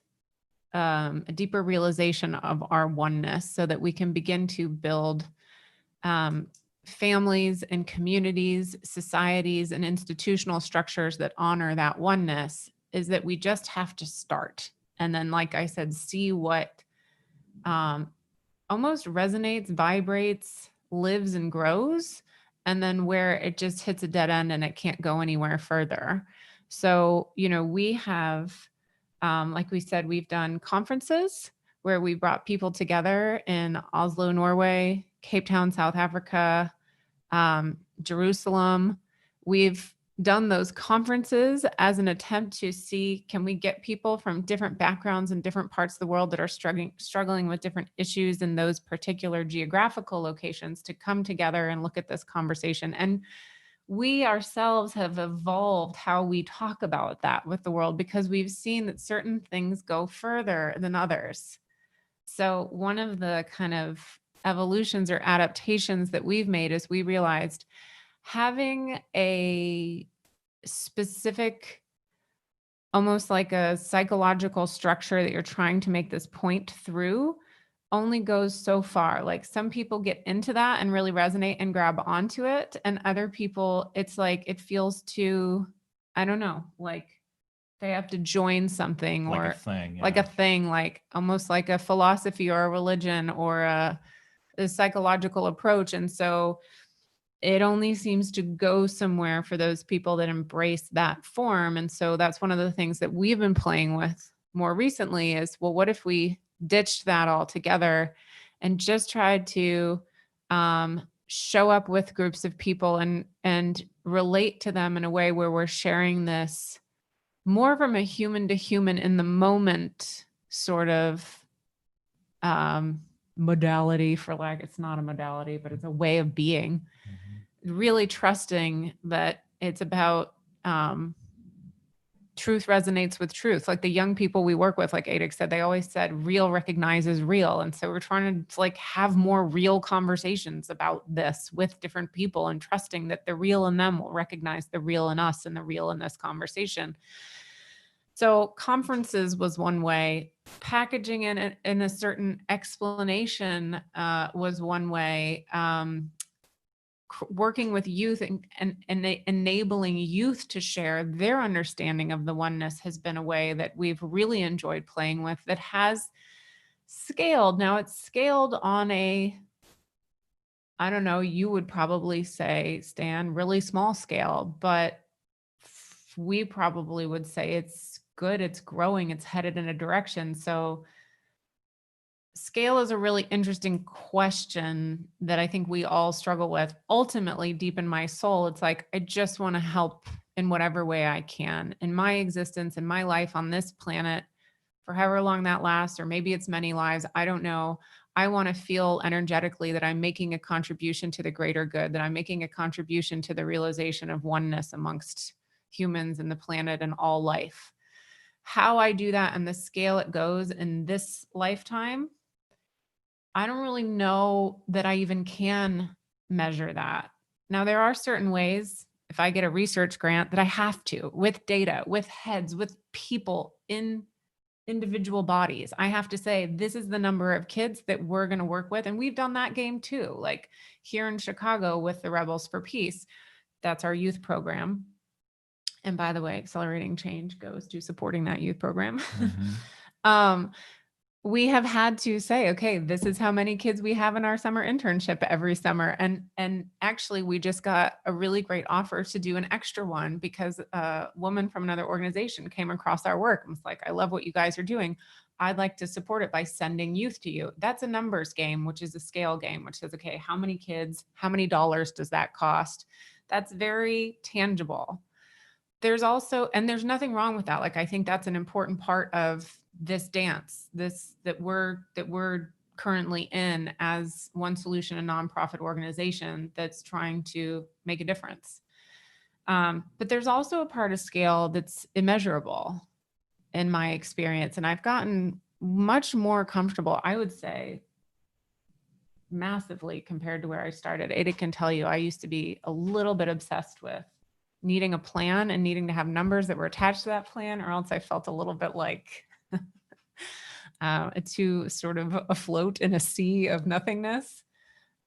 a deeper realization of our oneness, so that we can begin to build families and communities, societies, and institutional structures that honor that oneness, is that we just have to start. And then, like I said, see what almost resonates, vibrates, lives, and grows, and then where it just hits a dead end and it can't go anywhere further. So, we have, like we said, we've done conferences where we brought people together in Oslo, Norway, Cape Town, South Africa, Jerusalem. We've done those conferences as an attempt to see, can we get people from different backgrounds and different parts of the world that are struggling with different issues in those particular geographical locations to come together and look at this conversation. And we ourselves have evolved how we talk about that with the world, because we've seen that certain things go further than others. So one of the kind of evolutions or adaptations that we've made is we realized having a specific, almost like a psychological structure that you're trying to make this point through, only goes so far. Like some people get into that and really resonate and grab onto it. And other people, it's like, it feels too, I don't know, like they have to join something Like a or thing. like Yeah. a thing, like almost like a philosophy or a religion or a psychological approach. And so it only seems to go somewhere for those people that embrace that form. And so that's one of the things that we've been playing with more recently is, well, what if we ditched that altogether and just tried to show up with groups of people and relate to them in a way where we're sharing this more from a human to human in the moment sort of um, modality, for lack, it's not a modality, but it's a way of being, really trusting that it's about truth resonates with truth. Like the young people we work with, like Adix said, they always said real recognizes real. And so we're trying to like have more real conversations about this with different people and trusting that the real in them will recognize the real in us and the real in this conversation. So conferences was one way. Packaging in a certain explanation was one way. Working with youth and enabling youth to share their understanding of the oneness has been a way that we've really enjoyed playing with that has scaled. Now it's scaled on a, I don't know, you would probably say, Stan, really small scale, but we probably would say it's good, it's growing, it's headed in a direction. So scale is a really interesting question that I think we all struggle with. Ultimately, deep in my soul, it's like, I just want to help in whatever way I can in my existence, in my life on this planet, for however long that lasts, or maybe it's many lives. I don't know. I want to feel energetically that I'm making a contribution to the greater good, that I'm making a contribution to the realization of oneness amongst humans and the planet and all life. How I do that and the scale it goes in this lifetime, I don't really know that I even can measure that. Now, there are certain ways, if I get a research grant, that I have to, with data, with heads, with people in individual bodies. I have to say, this is the number of kids that we're going to work with. And we've done that game too. Like here in Chicago with the Rebels for Peace, that's our youth program. And by the way, Accelerating Change goes to supporting that youth program. um, we have had to say, okay, this is how many kids we have in our summer internship every summer. And actually we just got a really great offer to do an extra one because a woman from another organization came across our work and was like, I love what you guys are doing. I'd like to support it by sending youth to you. That's a numbers game, which is a scale game, which says, okay, how many kids, how many dollars does that cost? That's very tangible. There's also, and there's nothing wrong with that. Like, I think that's an important part of this dance, this that we're currently in as One Solution, a nonprofit organization that's trying to make a difference. But there's also a part of scale that's immeasurable in my experience. And I've gotten much more comfortable, I would say, massively compared to where I started. Ada can tell you, I used to be a little bit obsessed with needing a plan and needing to have numbers that were attached to that plan, or else I felt a little bit like to sort of afloat in a sea of nothingness.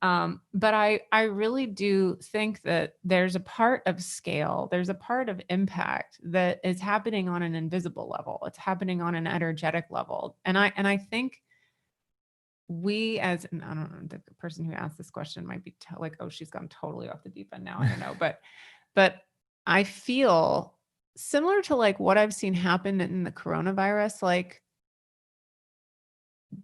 But I really do think that there's a part of scale, there's a part of impact that is happening on an invisible level. It's happening on an energetic level. And I think we as, and I don't know, the person who asked this question might be like, oh, she's gone totally off the deep end now. I don't know, but I feel similar to like what I've seen happen in the coronavirus. Like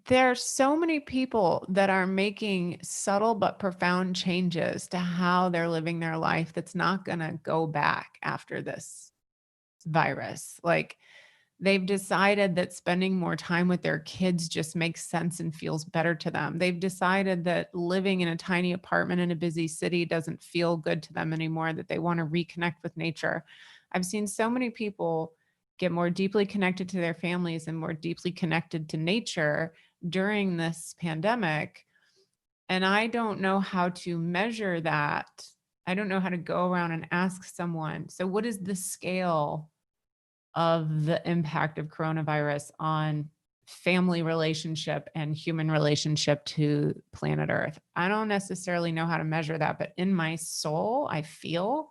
there are so many people that are making subtle but profound changes to how they're living their life that's not going to go back after this virus. Like they've decided that spending more time with their kids just makes sense and feels better to them. They've decided that living in a tiny apartment in a busy city doesn't feel good to them anymore, that they want to reconnect with nature. I've seen so many people get more deeply connected to their families and more deeply connected to nature during this pandemic. And I don't know how to measure that. I don't know how to go around and ask someone, so what is the scale of the impact of coronavirus on family relationship and human relationship to planet Earth. I don't necessarily know how to measure that, but in my soul, I feel,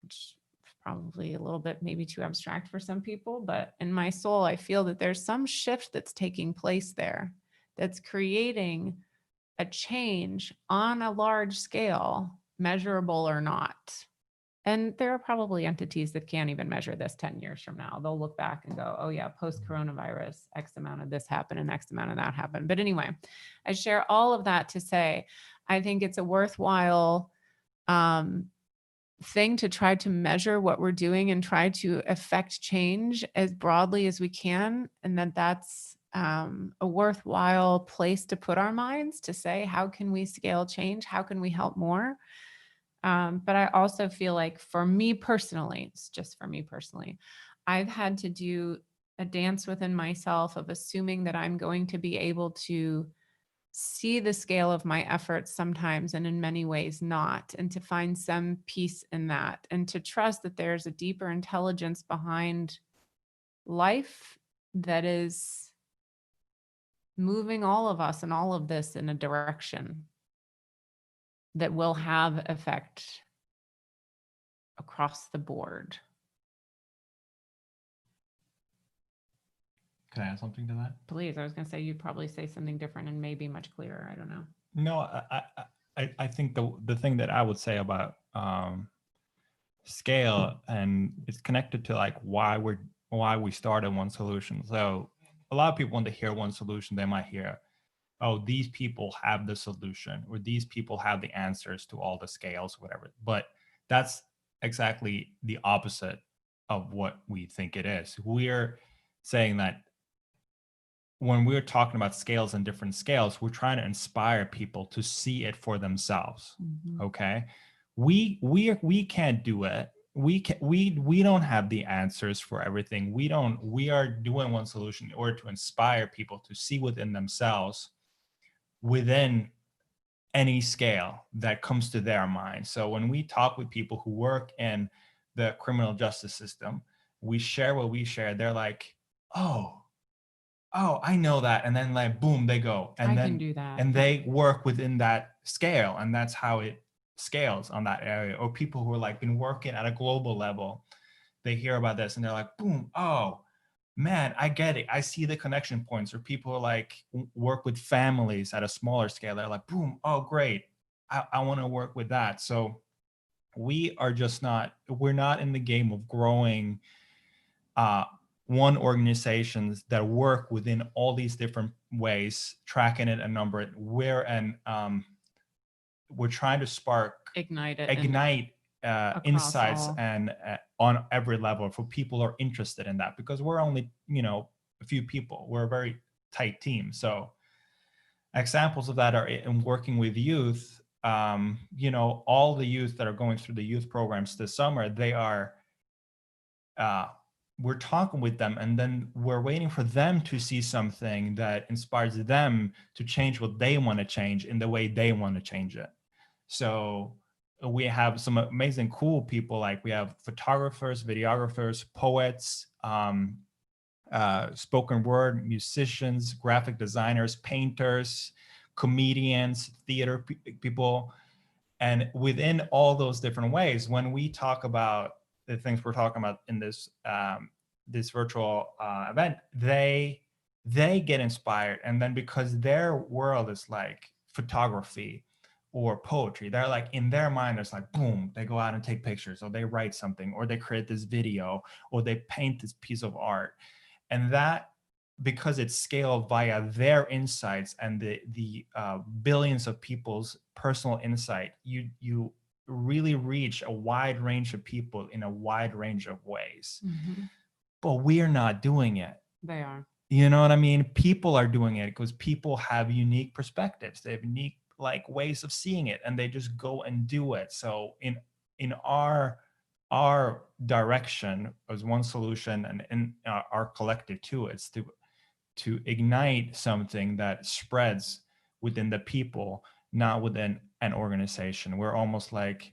which is probably a little bit maybe too abstract for some people, but in my soul, I feel that there's some shift that's taking place there that's creating a change on a large scale, measurable or not. And there are probably entities that can't even measure this 10 years from now. They'll look back and go, oh, yeah, post coronavirus, X amount of this happened and X amount of that happened. But anyway, I share all of that to say, I think it's a worthwhile thing to try to measure what we're doing and try to affect change as broadly as we can. And that's a worthwhile place to put our minds to say, how can we scale change? How can we help more? But I also feel like for me personally, it's just for me personally, I've had to do a dance within myself of assuming that I'm going to be able to see the scale of my efforts sometimes and in many ways not, and to find some peace in that and to trust that there's a deeper intelligence behind life that is moving all of us and all of this in a direction that will have effect across the board. Can I add something to that? Please, I was going to say you'd probably say something different and maybe much clearer. I don't know. No, I think the thing that I would say about scale, and it's connected to like why we started One Solution. So a lot of people, when they hear One Solution, they might hear, oh, these people have the solution, or these people have the answers to all the scales, whatever. But that's exactly the opposite of what we think it is. We're saying that when we're talking about scales and different scales, we're trying to inspire people to see it for themselves. Mhm. Okay, we can't do it. We don't have the answers for everything. We are doing One Solution in order to inspire people to see within themselves, within any scale that comes to their mind. So when we talk with people who work in the criminal justice system, we share what we share. They're like, oh, I know that. And then like, boom, they go. And I then can do that. and they work within that scale. And that's how it scales on that area. Or people who are like been working at a global level, they hear about this and they're like, boom, oh man, I get it. I see the connection points. Or people who like work with families at a smaller scale. They're like, boom, oh great. I want to work with that. So we're not in the game of growing one organizations that work within all these different ways, tracking it and number it. We're trying to Ignite it. ignite across insights all. and on every level for people who are interested in that, because we're only a few people. We're a very tight team. So examples of that are in working with youth. All the youth that are going through the youth programs this summer, they are we're talking with them, and then we're waiting for them to see something that inspires them to change what they want to change in the way they want to change it. So we have some amazing, cool people. Like we have photographers, videographers, poets, spoken word musicians, graphic designers, painters, comedians, theater people. And within all those different ways, when we talk about the things we're talking about in this this virtual event, they get inspired, and then because their world is like photography or poetry, they're like, in their mind it's like boom, they go out and take pictures, or they write something, or they create this video, or they paint this piece of art. And that, because it's scaled via their insights and the billions of people's personal insight, you really reach a wide range of people in a wide range of ways. Mm-hmm. But we are not doing it. They are. You know what I mean? People are doing it because people have unique perspectives. They have unique like ways of seeing it, and they just go and do it. So in our direction as One Solution, and in our collective too, it's to ignite something that spreads within the people, not within an organization. We're almost like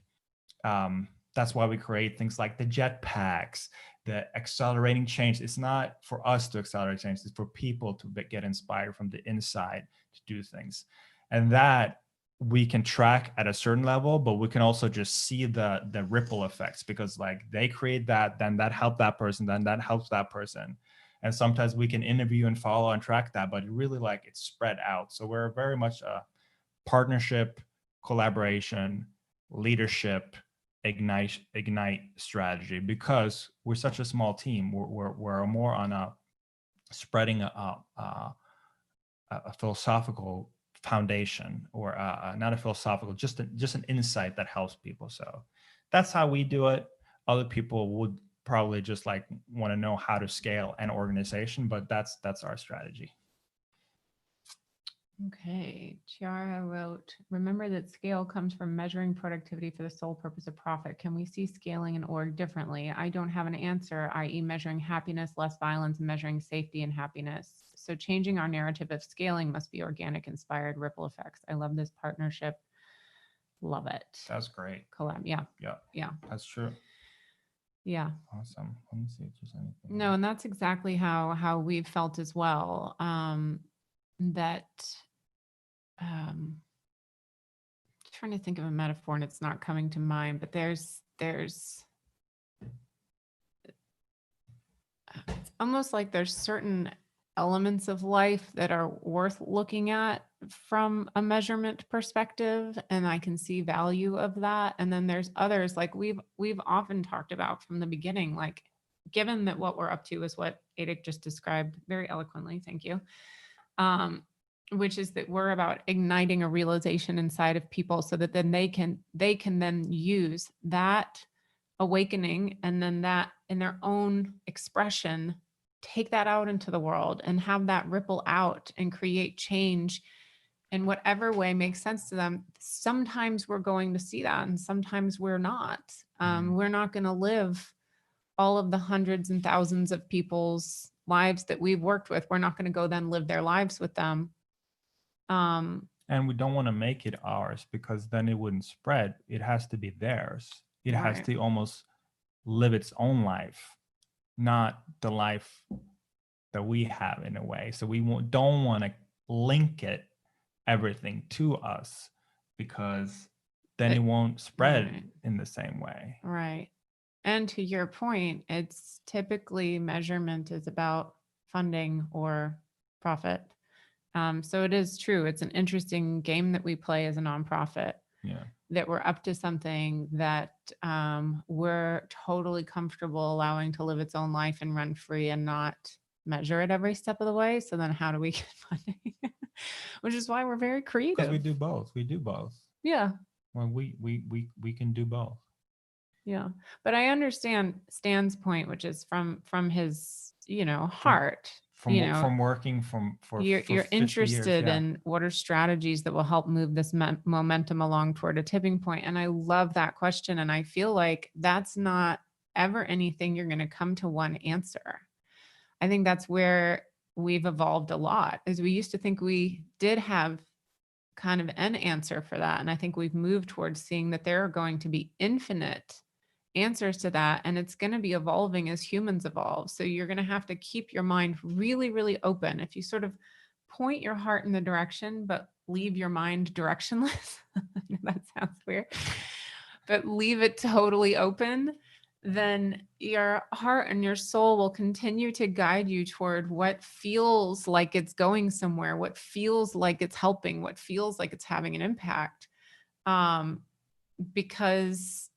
That's why we create things like the jetpacks, the accelerating change. It's not for us to accelerate change, it's for people to get inspired from the inside to do things. And that we can track at a certain level, but we can also just see the ripple effects, because like they create that, then that helped that person, then that helps that person. And sometimes we can interview and follow and track that, but it really like it's spread out. So we're very much a partnership, collaboration, leadership, ignite strategy, because we're such a small team. We're more on a spreading a philosophical foundation, or not a philosophical, just an insight that helps people. So that's how we do it. Other people would probably just like want to know how to scale an organization, but that's our strategy. Okay, Chiara wrote, remember that scale comes from measuring productivity for the sole purpose of profit. Can we see scaling an org differently? I don't have an answer, i.e. measuring happiness, less violence, and measuring safety and happiness. So changing our narrative of scaling must be organic, inspired ripple effects. I love this partnership. Love it. That's great. Collab. Yeah. Yeah, that's true. Yeah. Awesome. Let me see if there's anything. No, and that's exactly how we've felt as well. That trying to think of a metaphor and it's not coming to mind, but there's it's almost like there's certain elements of life that are worth looking at from a measurement perspective, and I can see value of that. And then there's others, like we've often talked about from the beginning, like given that what we're up to is what Adik just described very eloquently, thank you, which is that we're about igniting a realization inside of people so that then they can then use that awakening and then that in their own expression, take that out into the world and have that ripple out and create change in whatever way makes sense to them. Sometimes we're going to see that and sometimes we're not. We're not going to live all of the hundreds and thousands of people's lives that we've worked with. We're not going to go then live their lives with them. And we don't want to make it ours, because then it wouldn't spread. It has to be theirs. It has to almost live its own life, not the life that we have in a way. So we don't want to link everything to us, because then it won't spread in the same way. Right. And to your point, it's typically measurement is about funding or profit. So it is true. It's an interesting game that we play as a nonprofit. Yeah. That we're up to something that we're totally comfortable allowing to live its own life and run free and not measure it every step of the way. So then how do we get funding? Which is why we're very creative. Because we do both. We do both. Yeah. Well, we can do both. Yeah. But I understand Stan's point, which is from his, heart. From working for you're interested years, in what are strategies that will help move this momentum along toward a tipping point. And I love that question. And I feel like that's not ever anything you're going to come to one answer. I think that's where we've evolved a lot, is we used to think we did have kind of an answer for that. And I think we've moved towards seeing that there are going to be infinite answers to that, and it's going to be evolving as humans evolve. So you're going to have to keep your mind really, really open. If you sort of point your heart in the direction but leave your mind directionless, that sounds weird, but leave it totally open, then your heart and your soul will continue to guide you toward what feels like it's going somewhere, what feels like it's helping, what feels like it's having an impact, because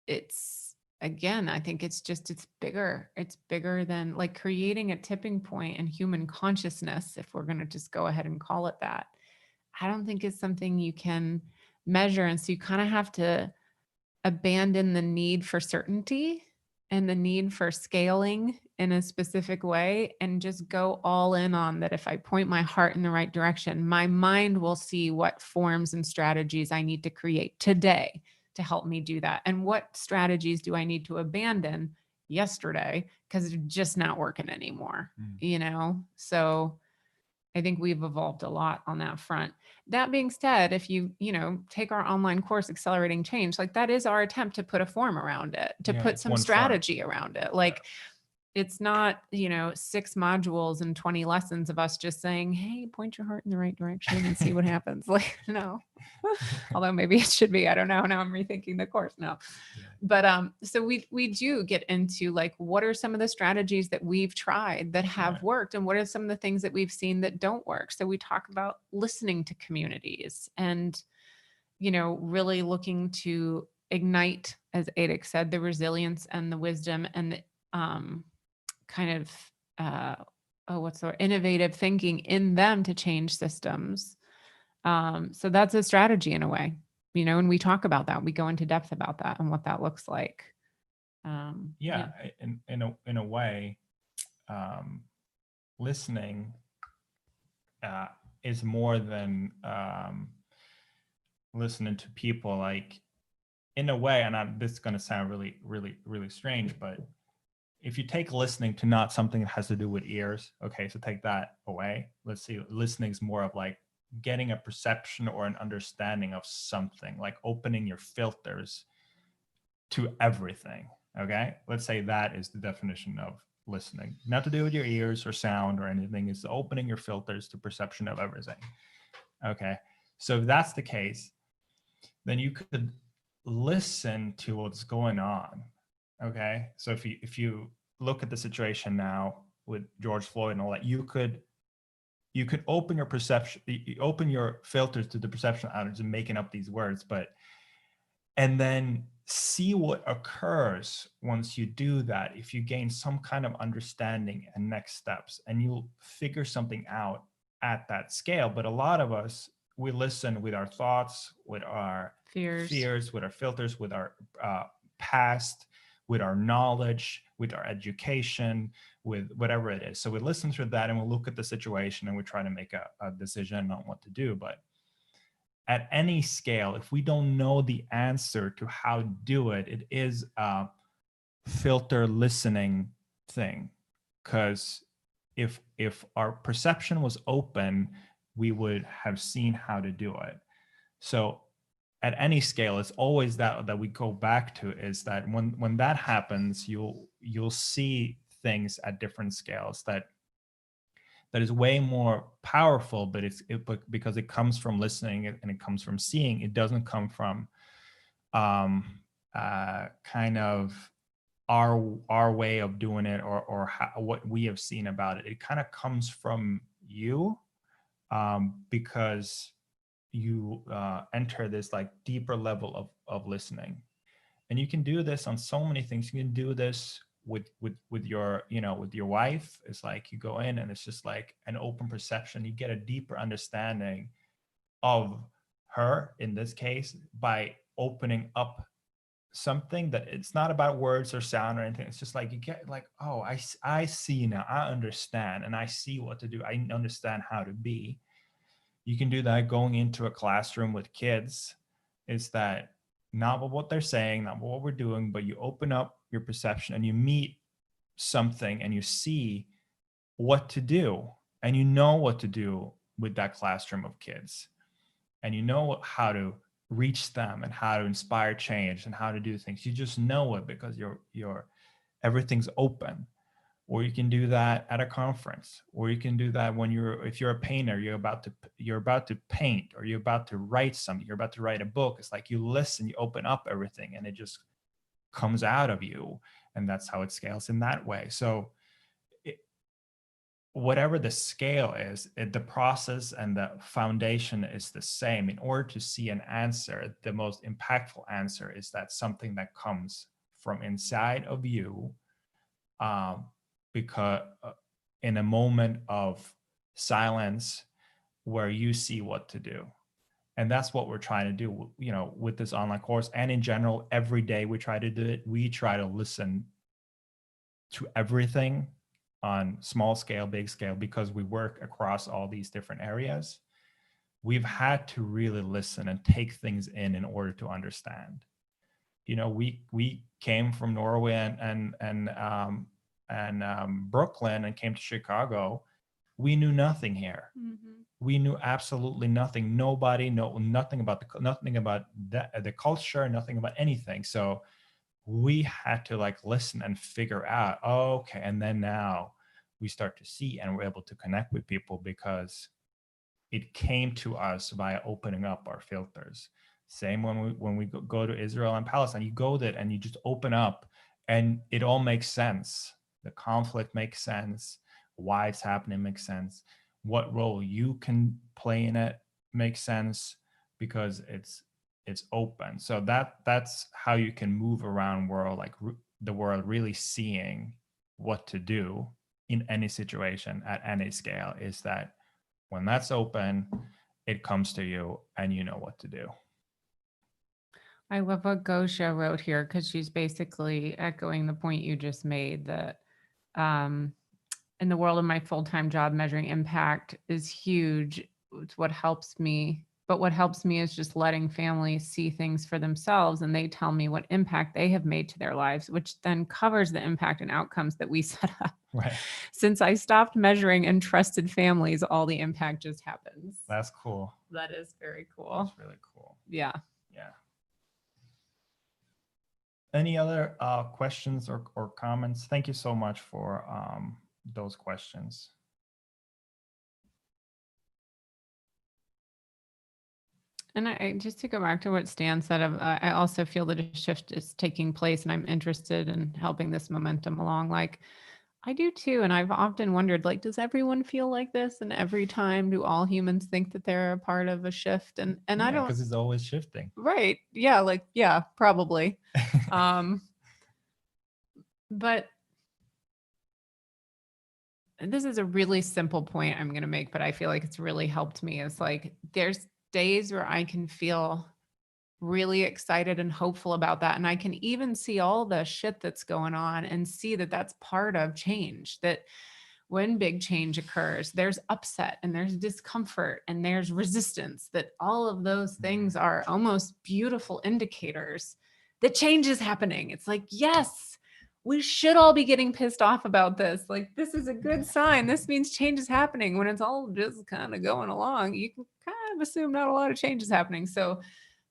it's, again, I think it's bigger. It's bigger than like creating a tipping point in human consciousness, if we're going to just go ahead and call it that. I don't think it's something you can measure. And so you kind of have to abandon the need for certainty and the need for scaling in a specific way and just go all in on that. If I point my heart in the right direction, my mind will see what forms and strategies I need to create today to help me do that. And what strategies do I need to abandon yesterday because they're just not working anymore, So I think we've evolved a lot on that front. That being said, if you, take our online course, Accelerating Change, like that is our attempt to put a form around it, to Yeah, put it's some one form. strategy around it. Like it's not, 6 modules and 20 lessons of us just saying, hey, point your heart in the right direction and see what happens. Like, no. Although maybe it should be. I don't know. Now I'm rethinking the course. No. Yeah. But so we do get into like what are some of the strategies that we've tried that have Right. worked, and what are some of the things that we've seen that don't work. So we talk about listening to communities and really looking to ignite, as Adic said, the resilience and the wisdom and the kind of what's the word? Innovative thinking in them to change systems. So that's a strategy in a way, and we talk about that. We go into depth about that and what that looks like. Yeah, in a way, listening is more than listening to people. Like in a way, and this is going to sound really, really, really strange, but if you take listening to not something that has to do with ears, okay, so take that away. Let's see, listening is more of like getting a perception or an understanding of something, like opening your filters to everything. Okay, let's say that is the definition of listening. Not to do with your ears or sound or anything. It's opening your filters to perception of everything. Okay, so if that's the case, then you could listen to what's going on. Okay, so if you look at the situation now with George Floyd and all that, you could open your perception, you open your filters to the perception. I'm just making up these words, but and then see what occurs once you do that. If you gain some kind of understanding and next steps, and you'll figure something out at that scale. But a lot of us, we listen with our thoughts, with our fears, with our filters, with our past, with our knowledge, with our education, with whatever it is. So we listen through that and we'll look at the situation and we try to make a decision on what to do. But at any scale, if we don't know the answer to how to do it, it is a filter listening thing. Because if our perception was open, we would have seen how to do it. So at any scale, it's always that we go back to, is that when that happens, you'll see things at different scales that is way more powerful, but because it comes from listening and it comes from seeing. It doesn't come from kind of our way of doing it, or what we have seen about it. It kind of comes from you, because you enter this like deeper level of listening. And you can do this on so many things. You can do this with your with your wife. It's like you go in and it's just like an open perception. You get a deeper understanding of her in this case by opening up something that it's not about words or sound or anything. It's just like you get like, oh, I see now, I understand, and I see what to do. I understand how to be. You can do that going into a classroom with kids. Is that not what they're saying, not what we're doing, but you open up your perception and you meet something and you see what to do, and you know what to do with that classroom of kids, and you know how to reach them and how to inspire change and how to do things. You just know it because you're everything's open. Or you can do that at a conference, or you can do that when if you're a painter, you're about to paint, or you're about to write something, you're about to write a book. It's like you listen, you open up everything, and it just comes out of you. And that's how it scales in that way. So whatever the scale is, the process and the foundation is the same. In order to see an answer, the most impactful answer is that something that comes from inside of you, because in a moment of silence where you see what to do. And that's what we're trying to do, with this online course, and in general, every day we try to do it. We try to listen to everything on small scale, big scale, because we work across all these different areas. We've had to really listen and take things in order to understand. We came from Norway and Brooklyn and came to Chicago. we knew nothing here. Mhm. We knew absolutely nothing. Nobody, nothing about the culture, nothing about anything. So we had to like listen and figure out, oh, okay. And then now we start to see and we're able to connect with people because it came to us via opening up our filters. Same when we go to Israel and Palestine, you go there and you just open up and it all makes sense. The conflict makes sense. Why it's happening makes sense. What role you can play in it makes sense because it's open. So that's how you can move around world, like the world really seeing what to do in any situation at any scale, is that when that's open, it comes to you and you know what to do. I love what Gosha wrote here because she's basically echoing the point you just made that um, in the world of my full-time job, measuring impact is huge. It's what helps me. But what helps me is just letting families see things for themselves and they tell me what impact they have made to their lives, which then covers the impact and outcomes that we set up. Right. Since I stopped measuring and trusted families, all the impact just happens. That's cool. That is very cool. That's really cool. Yeah. Yeah. Any other questions or comments? Thank you so much for those questions. And I just to go back to what Stan said, I also feel that a shift is taking place, and I'm interested in helping this momentum along. Like I do too, and I've often wondered, like, does everyone feel like this? And every time, do all humans think that they're a part of a shift? And I don't, because it's always shifting. right? Yeah, like yeah, probably. But this is a really simple point I'm going to make, but I feel like it's really helped me. Is like there's days where I can feel really excited and hopeful about that. And I can even see all the shit that's going on and see that that's part of change. That when big change occurs, there's upset and there's discomfort and there's resistance, that all of those things are almost beautiful indicators that change is happening. It's like, yes, we should all be getting pissed off about this. Like, this is a good sign. This means change is happening. When it's all just kind of going along, you can kind of assume not a lot of change is happening. So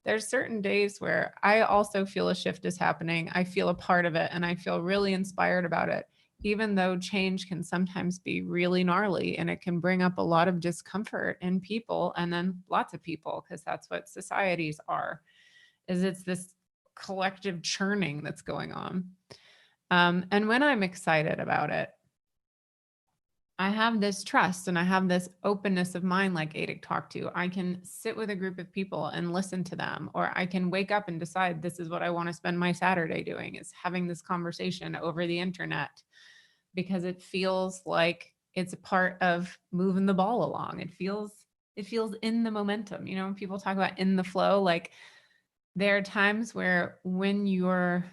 there's certain days where I also feel a shift is happening. I feel a part of it and I feel really inspired about it, even though change can sometimes be really gnarly and it can bring up a lot of discomfort in people and then lots of people, because that's what societies are, is it's this collective churning that's going on. And when I'm excited about it, I have this trust and I have this openness of mind, like Adic talked to. I can sit with a group of people and listen to them, or I can wake up and decide this is what I want to spend my Saturday doing, is having this conversation over the internet, because it feels like it's a part of moving the ball along. It feels in the momentum. You know, when people talk about in the flow, like there are times where when you're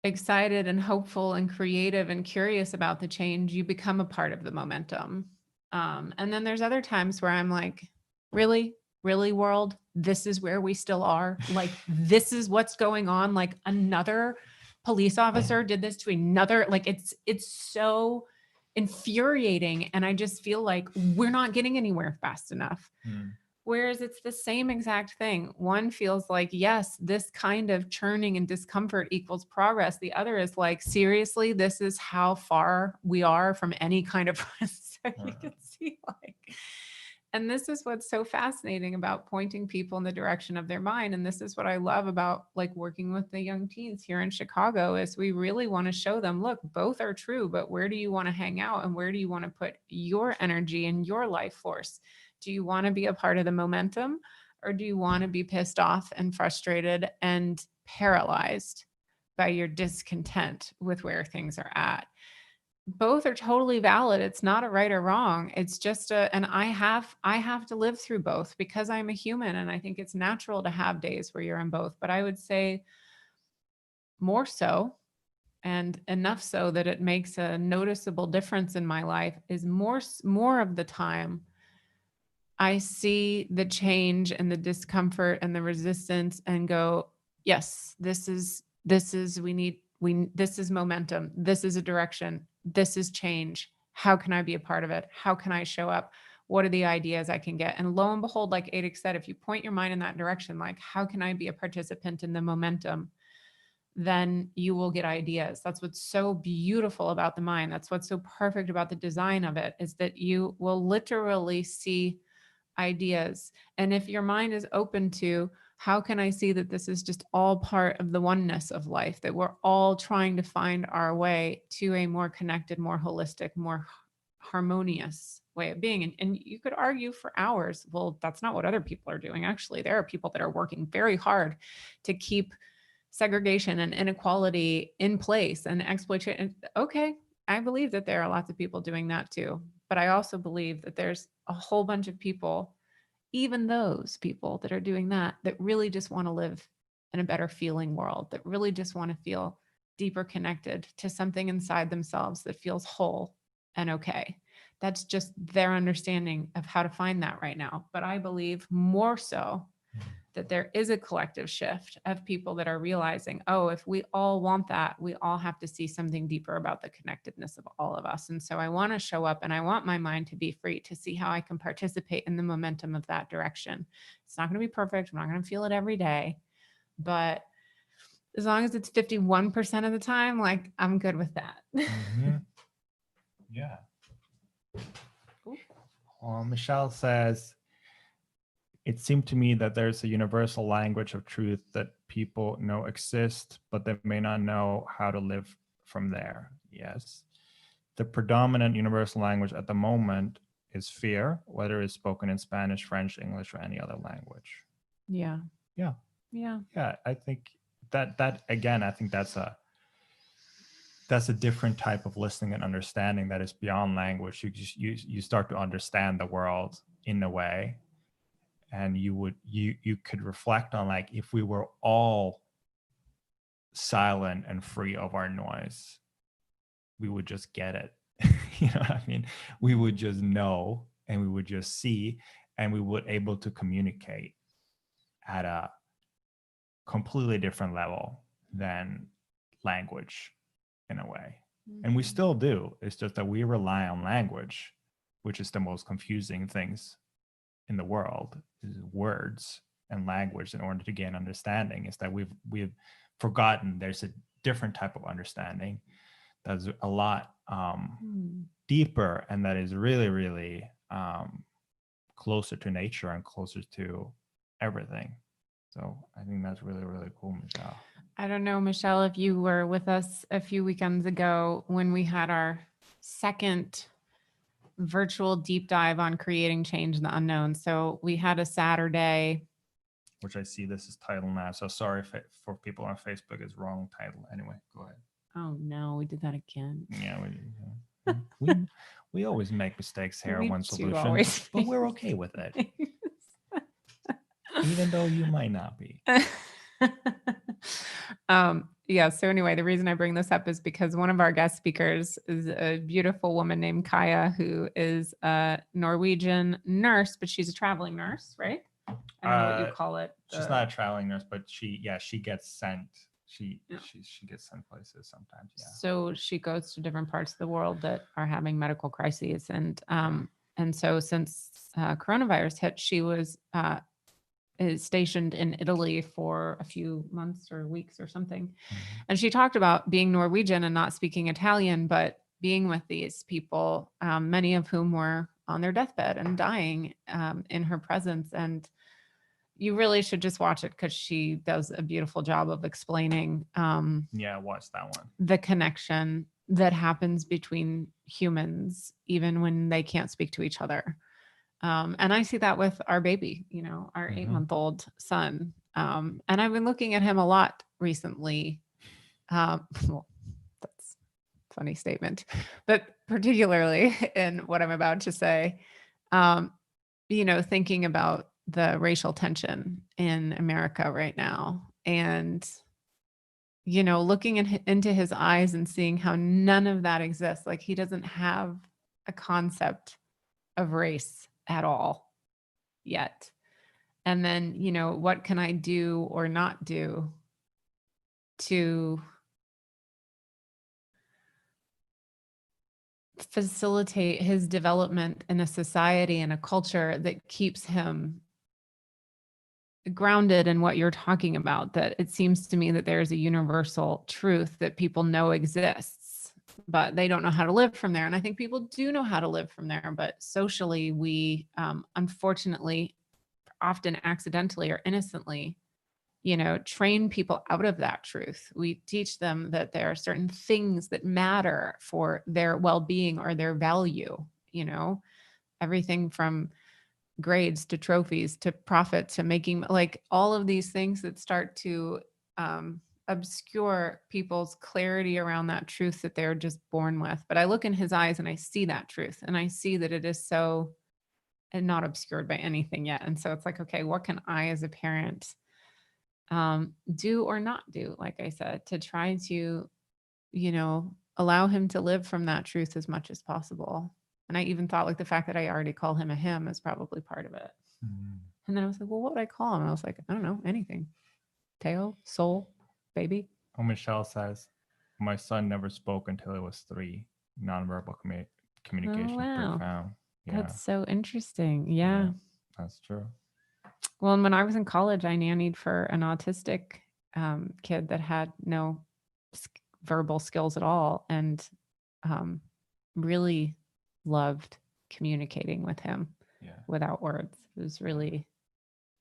excited and hopeful and creative and curious about the change, you become a part of the momentum. And then there's other times where I'm like, really, world, this is where we still are. Like, this is what's going on. Like, another police officer did this to another. Like, it's so infuriating. And I just feel like we're not getting anywhere fast enough. Whereas it's the same exact thing. One feels like, yes, this kind of churning and discomfort equals progress. The other is like, seriously, this is how far we are from any kind of so you can see like, and this is what's so fascinating about pointing people in the direction of their mind. And this is what I love about like working with the young teens here in Chicago, is we really want to show them, look, both are true, but where do you want to hang out and where do you want to put your energy and your life force? Do you want to be a part of the momentum, or do you want to be pissed off and frustrated and paralyzed by your discontent with where things are at? Both are totally valid. It's not a right or wrong. It's just and I have to live through both because I'm a human, and I think it's natural to have days where you're in both. But I would say more so, and enough so that it makes a noticeable difference in my life, is more of the time I see the change and the discomfort and the resistance and go, yes, this is this is momentum. This is a direction. This is change How can I be a part of it? How can I show up? What are the ideas I can get? And lo and behold, like Adix said, if you point your mind in that direction, like, how can I be a participant in the momentum? Then you will get ideas. That's what's so beautiful about the mind. That's what's so perfect about the design of it, is that you will literally see ideas. And if your mind is open to, how can I see that this is just all part of the oneness of life, that we're all trying to find our way to a more connected, more holistic, more harmonious way of being. And you could argue for hours, well, that's not what other people are doing. Actually, there are people that are working very hard to keep segregation and inequality in place and exploitation. Okay, I believe that there are lots of people doing that too. But I also believe that there's a whole bunch of people, even those people that are doing that, that really just want to live in a better feeling world, that really just want to feel deeper connected to something inside themselves that feels whole and okay. That's just their understanding of how to find that right now. But I believe more so that there is a collective shift of people that are realizing, oh, if we all want that, we all have to see something deeper about the connectedness of all of us. And so I want to show up and I want my mind to be free to see how I can participate in the momentum of that direction. It's not going to be perfect. I'm not going to feel it every day, but as long as it's 51% of the time, like, I'm good with that. Mhm. Yeah. Michelle says, it seemed to me that there's a universal language of truth that people know exists, but they may not know how to live from there. Yes. The predominant universal language at the moment is fear, whether it's spoken in Spanish, French, English, or any other language. Yeah. Yeah. Yeah. Yeah. I think that again, I think that's a different type of listening and understanding that is beyond language. You start to understand the world in a way, and you could reflect on, like, if we were all silent and free of our noise, we would just get it. You know what I mean? We would just know, and we would just see, and we would able to communicate at a completely different level than language, in a way. And we still do. It's just that we rely on language, which is the most confusing things in the world, is words and language, in order to gain understanding. Is that we've forgotten there's a different type of understanding that's a lot deeper, and that is really, really closer to nature and closer to everything. So I think that's really, really cool, Michelle. I don't know, Michelle, if you were with us a few weekends ago when we had our second virtual deep dive on creating change in the unknown. So we had a Saturday. Which I see this is title now. So sorry if for people on Facebook, it's wrong title. Anyway, go ahead. Oh no, we did that again. Yeah, we always make mistakes here We One do Solution, always but we're okay with it, even though you might not be. Yeah. So anyway, the reason I bring this up is because one of our guest speakers is a beautiful woman named Kaya, who is a Norwegian nurse, but she's a traveling nurse, right? I don't know what you call it. She's not a traveling nurse, but she gets sent. She gets sent places sometimes. Yeah. So she goes to different parts of the world that are having medical crises, and so since coronavirus hit, she was is stationed in Italy for a few months or weeks or something. And she talked about being Norwegian and not speaking Italian, but being with these people, many of whom were on their deathbed and dying in her presence. And you really should just watch it, because she does a beautiful job of explaining Watch that one. the connection that happens between humans, even when they can't speak to each other. And I see that with our baby, our 8-month-old son. And I've been looking at him a lot recently. Well, that's a funny statement, but particularly in what I'm about to say, thinking about the racial tension in America right now, and, looking into his eyes and seeing how none of that exists. Like, he doesn't have a concept of race at all yet. And then, what can I do or not do to facilitate his development in a society and a culture that keeps him grounded in what you're talking about, that it seems to me that there's a universal truth that people know exists, but they don't know how to live from there. And I think people do know how to live from there, but socially, we unfortunately, often accidentally or innocently, train people out of that truth. We teach them that there are certain things that matter for their well-being or their value, everything from grades to trophies to profit to making, like, all of these things that start to obscure people's clarity around that truth that they're just born with. But I look in his eyes and I see that truth, and I see that it is so, and not obscured by anything yet. And so it's like, okay, what can I as a parent do or not do, like I said, to try to, allow him to live from that truth as much as possible. And I even thought, like, the fact that I already call him a him is probably part of it. And then I was like, well, what would I call him? And I was like, I don't know, anything. Teo, soul, baby. Oh, Michelle says, my son never spoke until he was 3. Nonverbal communication is wow. profound. Yeah, That's so interesting. Yeah. that's true. Well, and when I was in college, I nannied for an autistic kid that had no verbal skills at all, and really loved communicating with him Yeah. without words. It was really,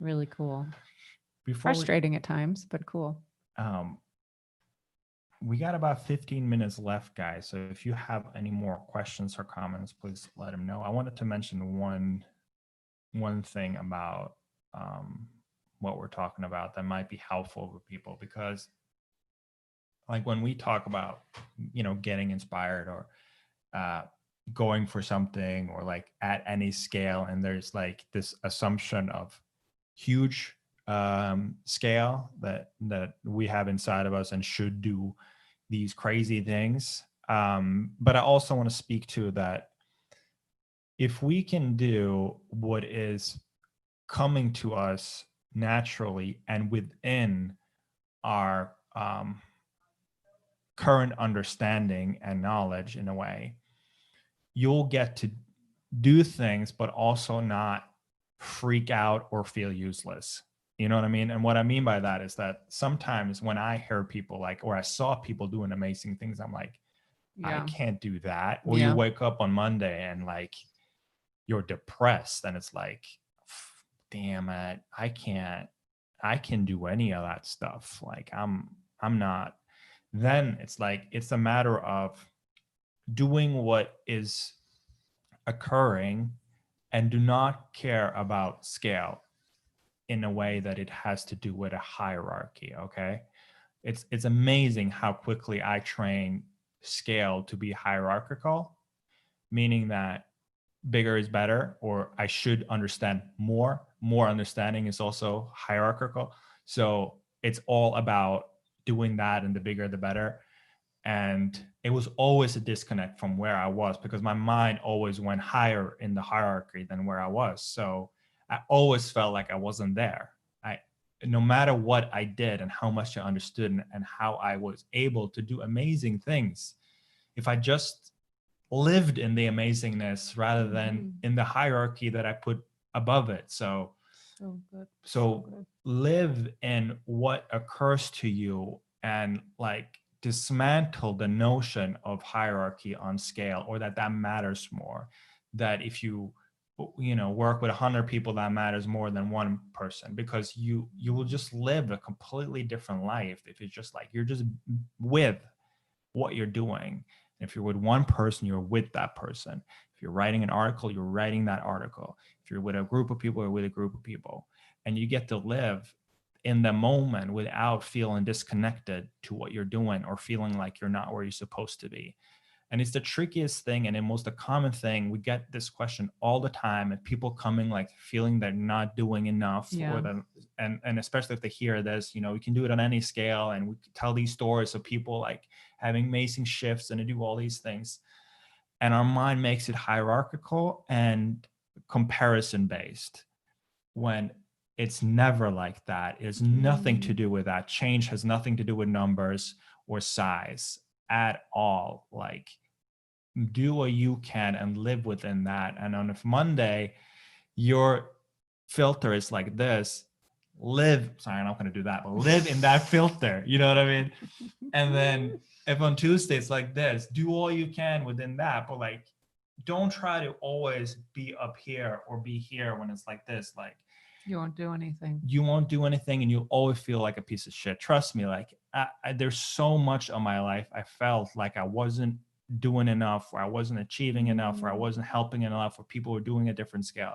really cool. Before Frustrating at times, but cool. we got about 15 minutes left, guys. So if you have any more questions or comments, please let them know. I wanted to mention one thing about what we're talking about that might be helpful for people, because like when we talk about getting inspired or going for something, or like at any scale, and there's like this assumption of huge scale that we have inside of us and should do these crazy things, but I also want to speak to that if we can do what is coming to us naturally and within our current understanding and knowledge, in a way, you'll get to do things, but also not freak out or feel useless. You know what I mean? And what I mean by that is that sometimes when I hear people like, or I saw people doing amazing things, I'm like, I can't do that. Or you wake up on Monday and like you're depressed, and it's like, damn it, I can do any of that stuff. Like I'm not. Then it's like, it's a matter of doing what is occurring and do not care about scale in a way that it has to do with a hierarchy. Okay. It's amazing how quickly I train scale to be hierarchical, meaning that bigger is better, or I should understand more. More understanding is also hierarchical. So it's all about doing that, and the bigger, the better. And it was always a disconnect from where I was, because my mind always went higher in the hierarchy than where I was. So I always felt like I wasn't there. No matter what I did and how much I understood and how I was able to do amazing things, if I just lived in the amazingness rather than in the hierarchy that I put above it. So good. So live in what occurs to you, and like dismantle the notion of hierarchy on scale, or that matters more. That if you work with 100 people, that matters more than one person, because you will just live a completely different life if it's just like you're just with what you're doing. If you're with one person, you're with that person. If you're writing an article, you're writing that article. If you're with a group of people, you're with a group of people. And you get to live in the moment without feeling disconnected to what you're doing, or feeling like you're not where you're supposed to be. And it's the trickiest thing, and the most common thing. We get this question all the time, and people coming like feeling they're not doing enough, or and especially if they hear this, we can do it on any scale, and we tell these stories of people like having amazing shifts and to do all these things. And our mind makes it hierarchical and comparison based, when it's never like that. It's nothing to do with that. Change has nothing to do with numbers or size at all. Like do what you can and live within that. And on if Monday, your filter is like this, sorry, I'm not going to do that, but live in that filter. You know what I mean? And then if on Tuesday it's like this, do all you can within that, but like, don't try to always be up here or be here when it's like this. Like, You won't do anything. you won't do anything and you'll always feel like a piece of shit. Trust me, like there's so much of my life I felt like I wasn't doing enough, or I wasn't achieving enough, or I wasn't helping enough, or people were doing a different scale,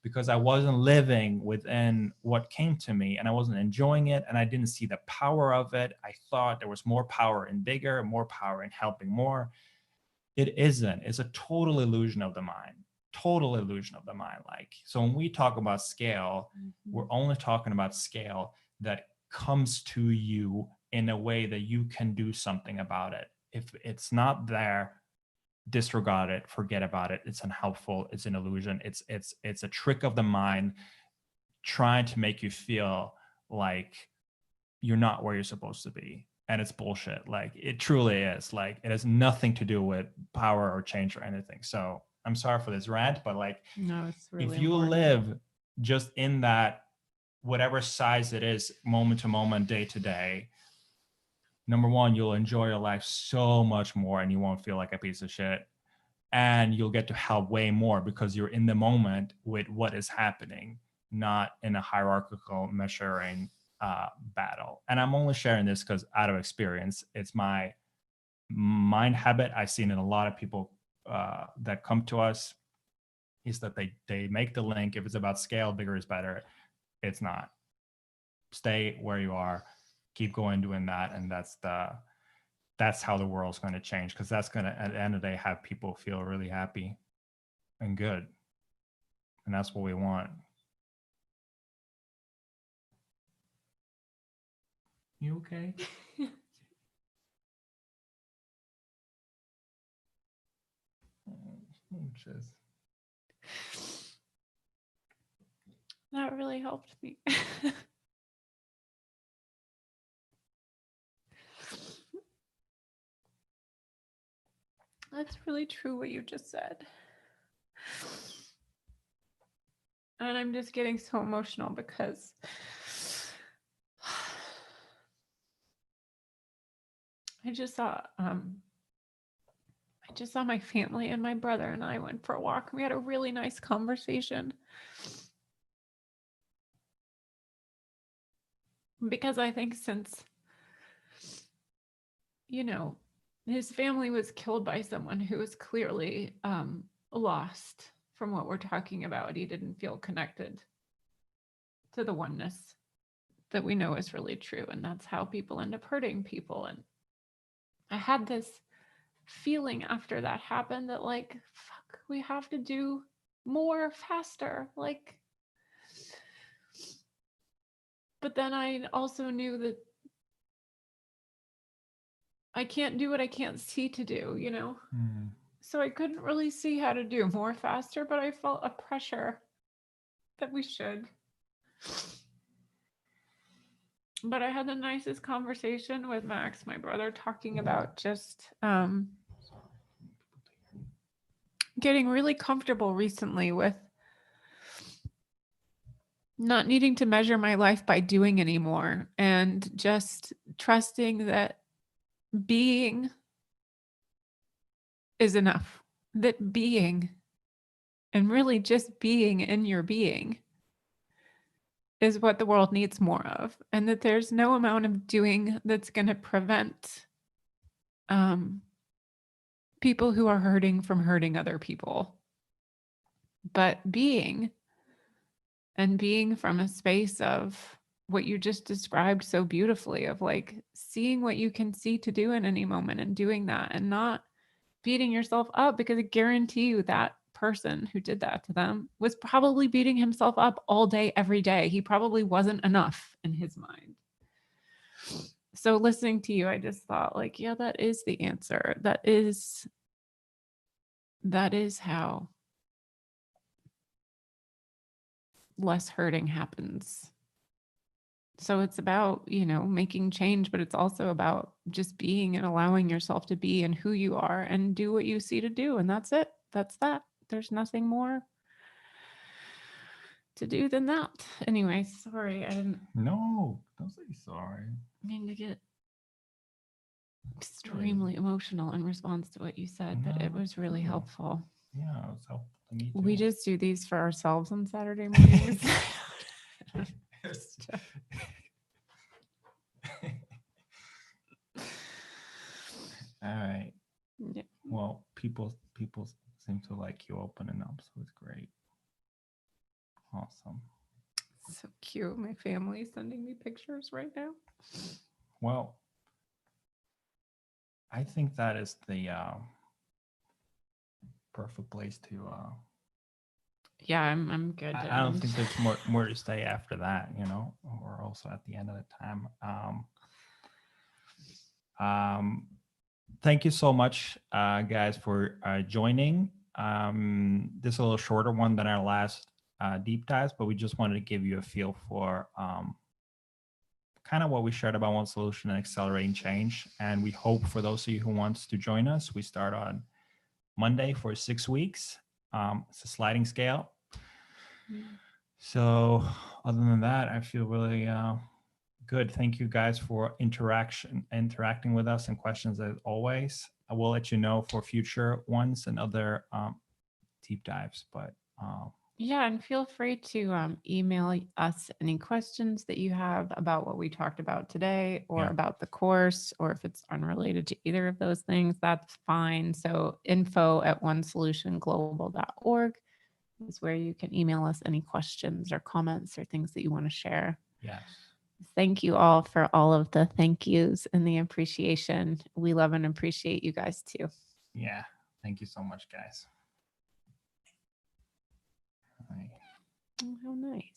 because I wasn't living within what came to me and I wasn't enjoying it and I didn't see the power of it. I thought there was more power in bigger, more power in helping more. It isn't. It's a total illusion of the mind. Total illusion of the mind. Like, so when we talk about scale, we're only talking about scale that comes to you in a way that you can do something about it. If it's not there, disregard it, forget about it. It's unhelpful. It's an illusion. It's a trick of the mind trying to make you feel like you're not where you're supposed to be. And it's bullshit. Like, it truly is. Like, it has nothing to do with power or change or anything. So I'm sorry for this rant, but like, No, it's really if you important. live just in that, whatever size it is, moment to moment, day to day, number one, you'll enjoy your life so much more and you won't feel like a piece of shit. And you'll get to help way more because you're in the moment with what is happening, not in a hierarchical measuring battle. And I'm only sharing this because out of experience, it's my mind habit. I've seen in a lot of people that come to us is that they make the link. If it's about scale, bigger is better. It's not. Stay where you are, keep going doing that. And that's how the world's going to change, because that's going to, at the end of the day, have people feel really happy and good. And that's what we want. You okay? Just... That really helped me. That's really true what you just said. And I'm just getting so emotional because I just saw my family and my brother and I went for a walk. We had a really nice conversation. Because I think since, his family was killed by someone who was clearly lost from what we're talking about. He didn't feel connected to the oneness that we know is really true. And that's how people end up hurting people. And I had this feeling after that happened that, like, fuck, we have to do more faster. Like, but then I also knew that I can't do what I can't see to do, So I couldn't really see how to do more faster, but I felt a pressure that we should. But I had the nicest conversation with Max, my brother, talking about just getting really comfortable recently with not needing to measure my life by doing anymore, and just trusting that being is enough. That being, and really just being in your being, is what the world needs more of. And that there's no amount of doing that's going to prevent people who are hurting from hurting other people. But being, and being from a space of what you just described so beautifully, of like seeing what you can see to do in any moment and doing that, and not beating yourself up, because I guarantee you that person who did that to them was probably beating himself up all day, every day. He probably wasn't enough in his mind. So listening to you, I just thought, like, yeah, that is the answer. That is how less hurting happens. So it's about, you know, making change, but it's also about just being and allowing yourself to be and who you are and do what you see to do. And that's it. That's that. There's nothing more to do than that. Anyway, sorry. I didn't No, don't say sorry. mean to get extremely emotional in response to what you said, but it No, was really no. helpful. Yeah, it's helpful to me We too. just do these for ourselves on Saturday mornings. Just- All right. yeah. Well, people seem to like you opening up, so it's great. Awesome. So cute. My family's sending me pictures right now. Well, I think that is the perfect place to. Yeah, I'm good. I don't think there's more to say after that. You know, we're also at the end of the time. Thank you so much, guys, for joining. This is a little shorter one than our last deep dives, but we just wanted to give you a feel for kind of what we shared about One Solution and accelerating change. And we hope for those of you who wants to join us, we start on Monday for 6 weeks. It's a sliding scale. So other than that, I feel really good. Thank you guys for interacting with us and questions as always. I will let you know for future ones and other deep dives, but Yeah, and feel free to email us any questions that you have about what we talked about today or Yeah. about the course, or if it's unrelated to either of those things, that's fine. So info@onesolutionglobal.org is where you can email us any questions or comments or things that you want to share. yes. Thank you all for all of the thank yous and the appreciation. We love and appreciate you guys too. Yeah. Thank you so much, guys. All right. Oh, how nice.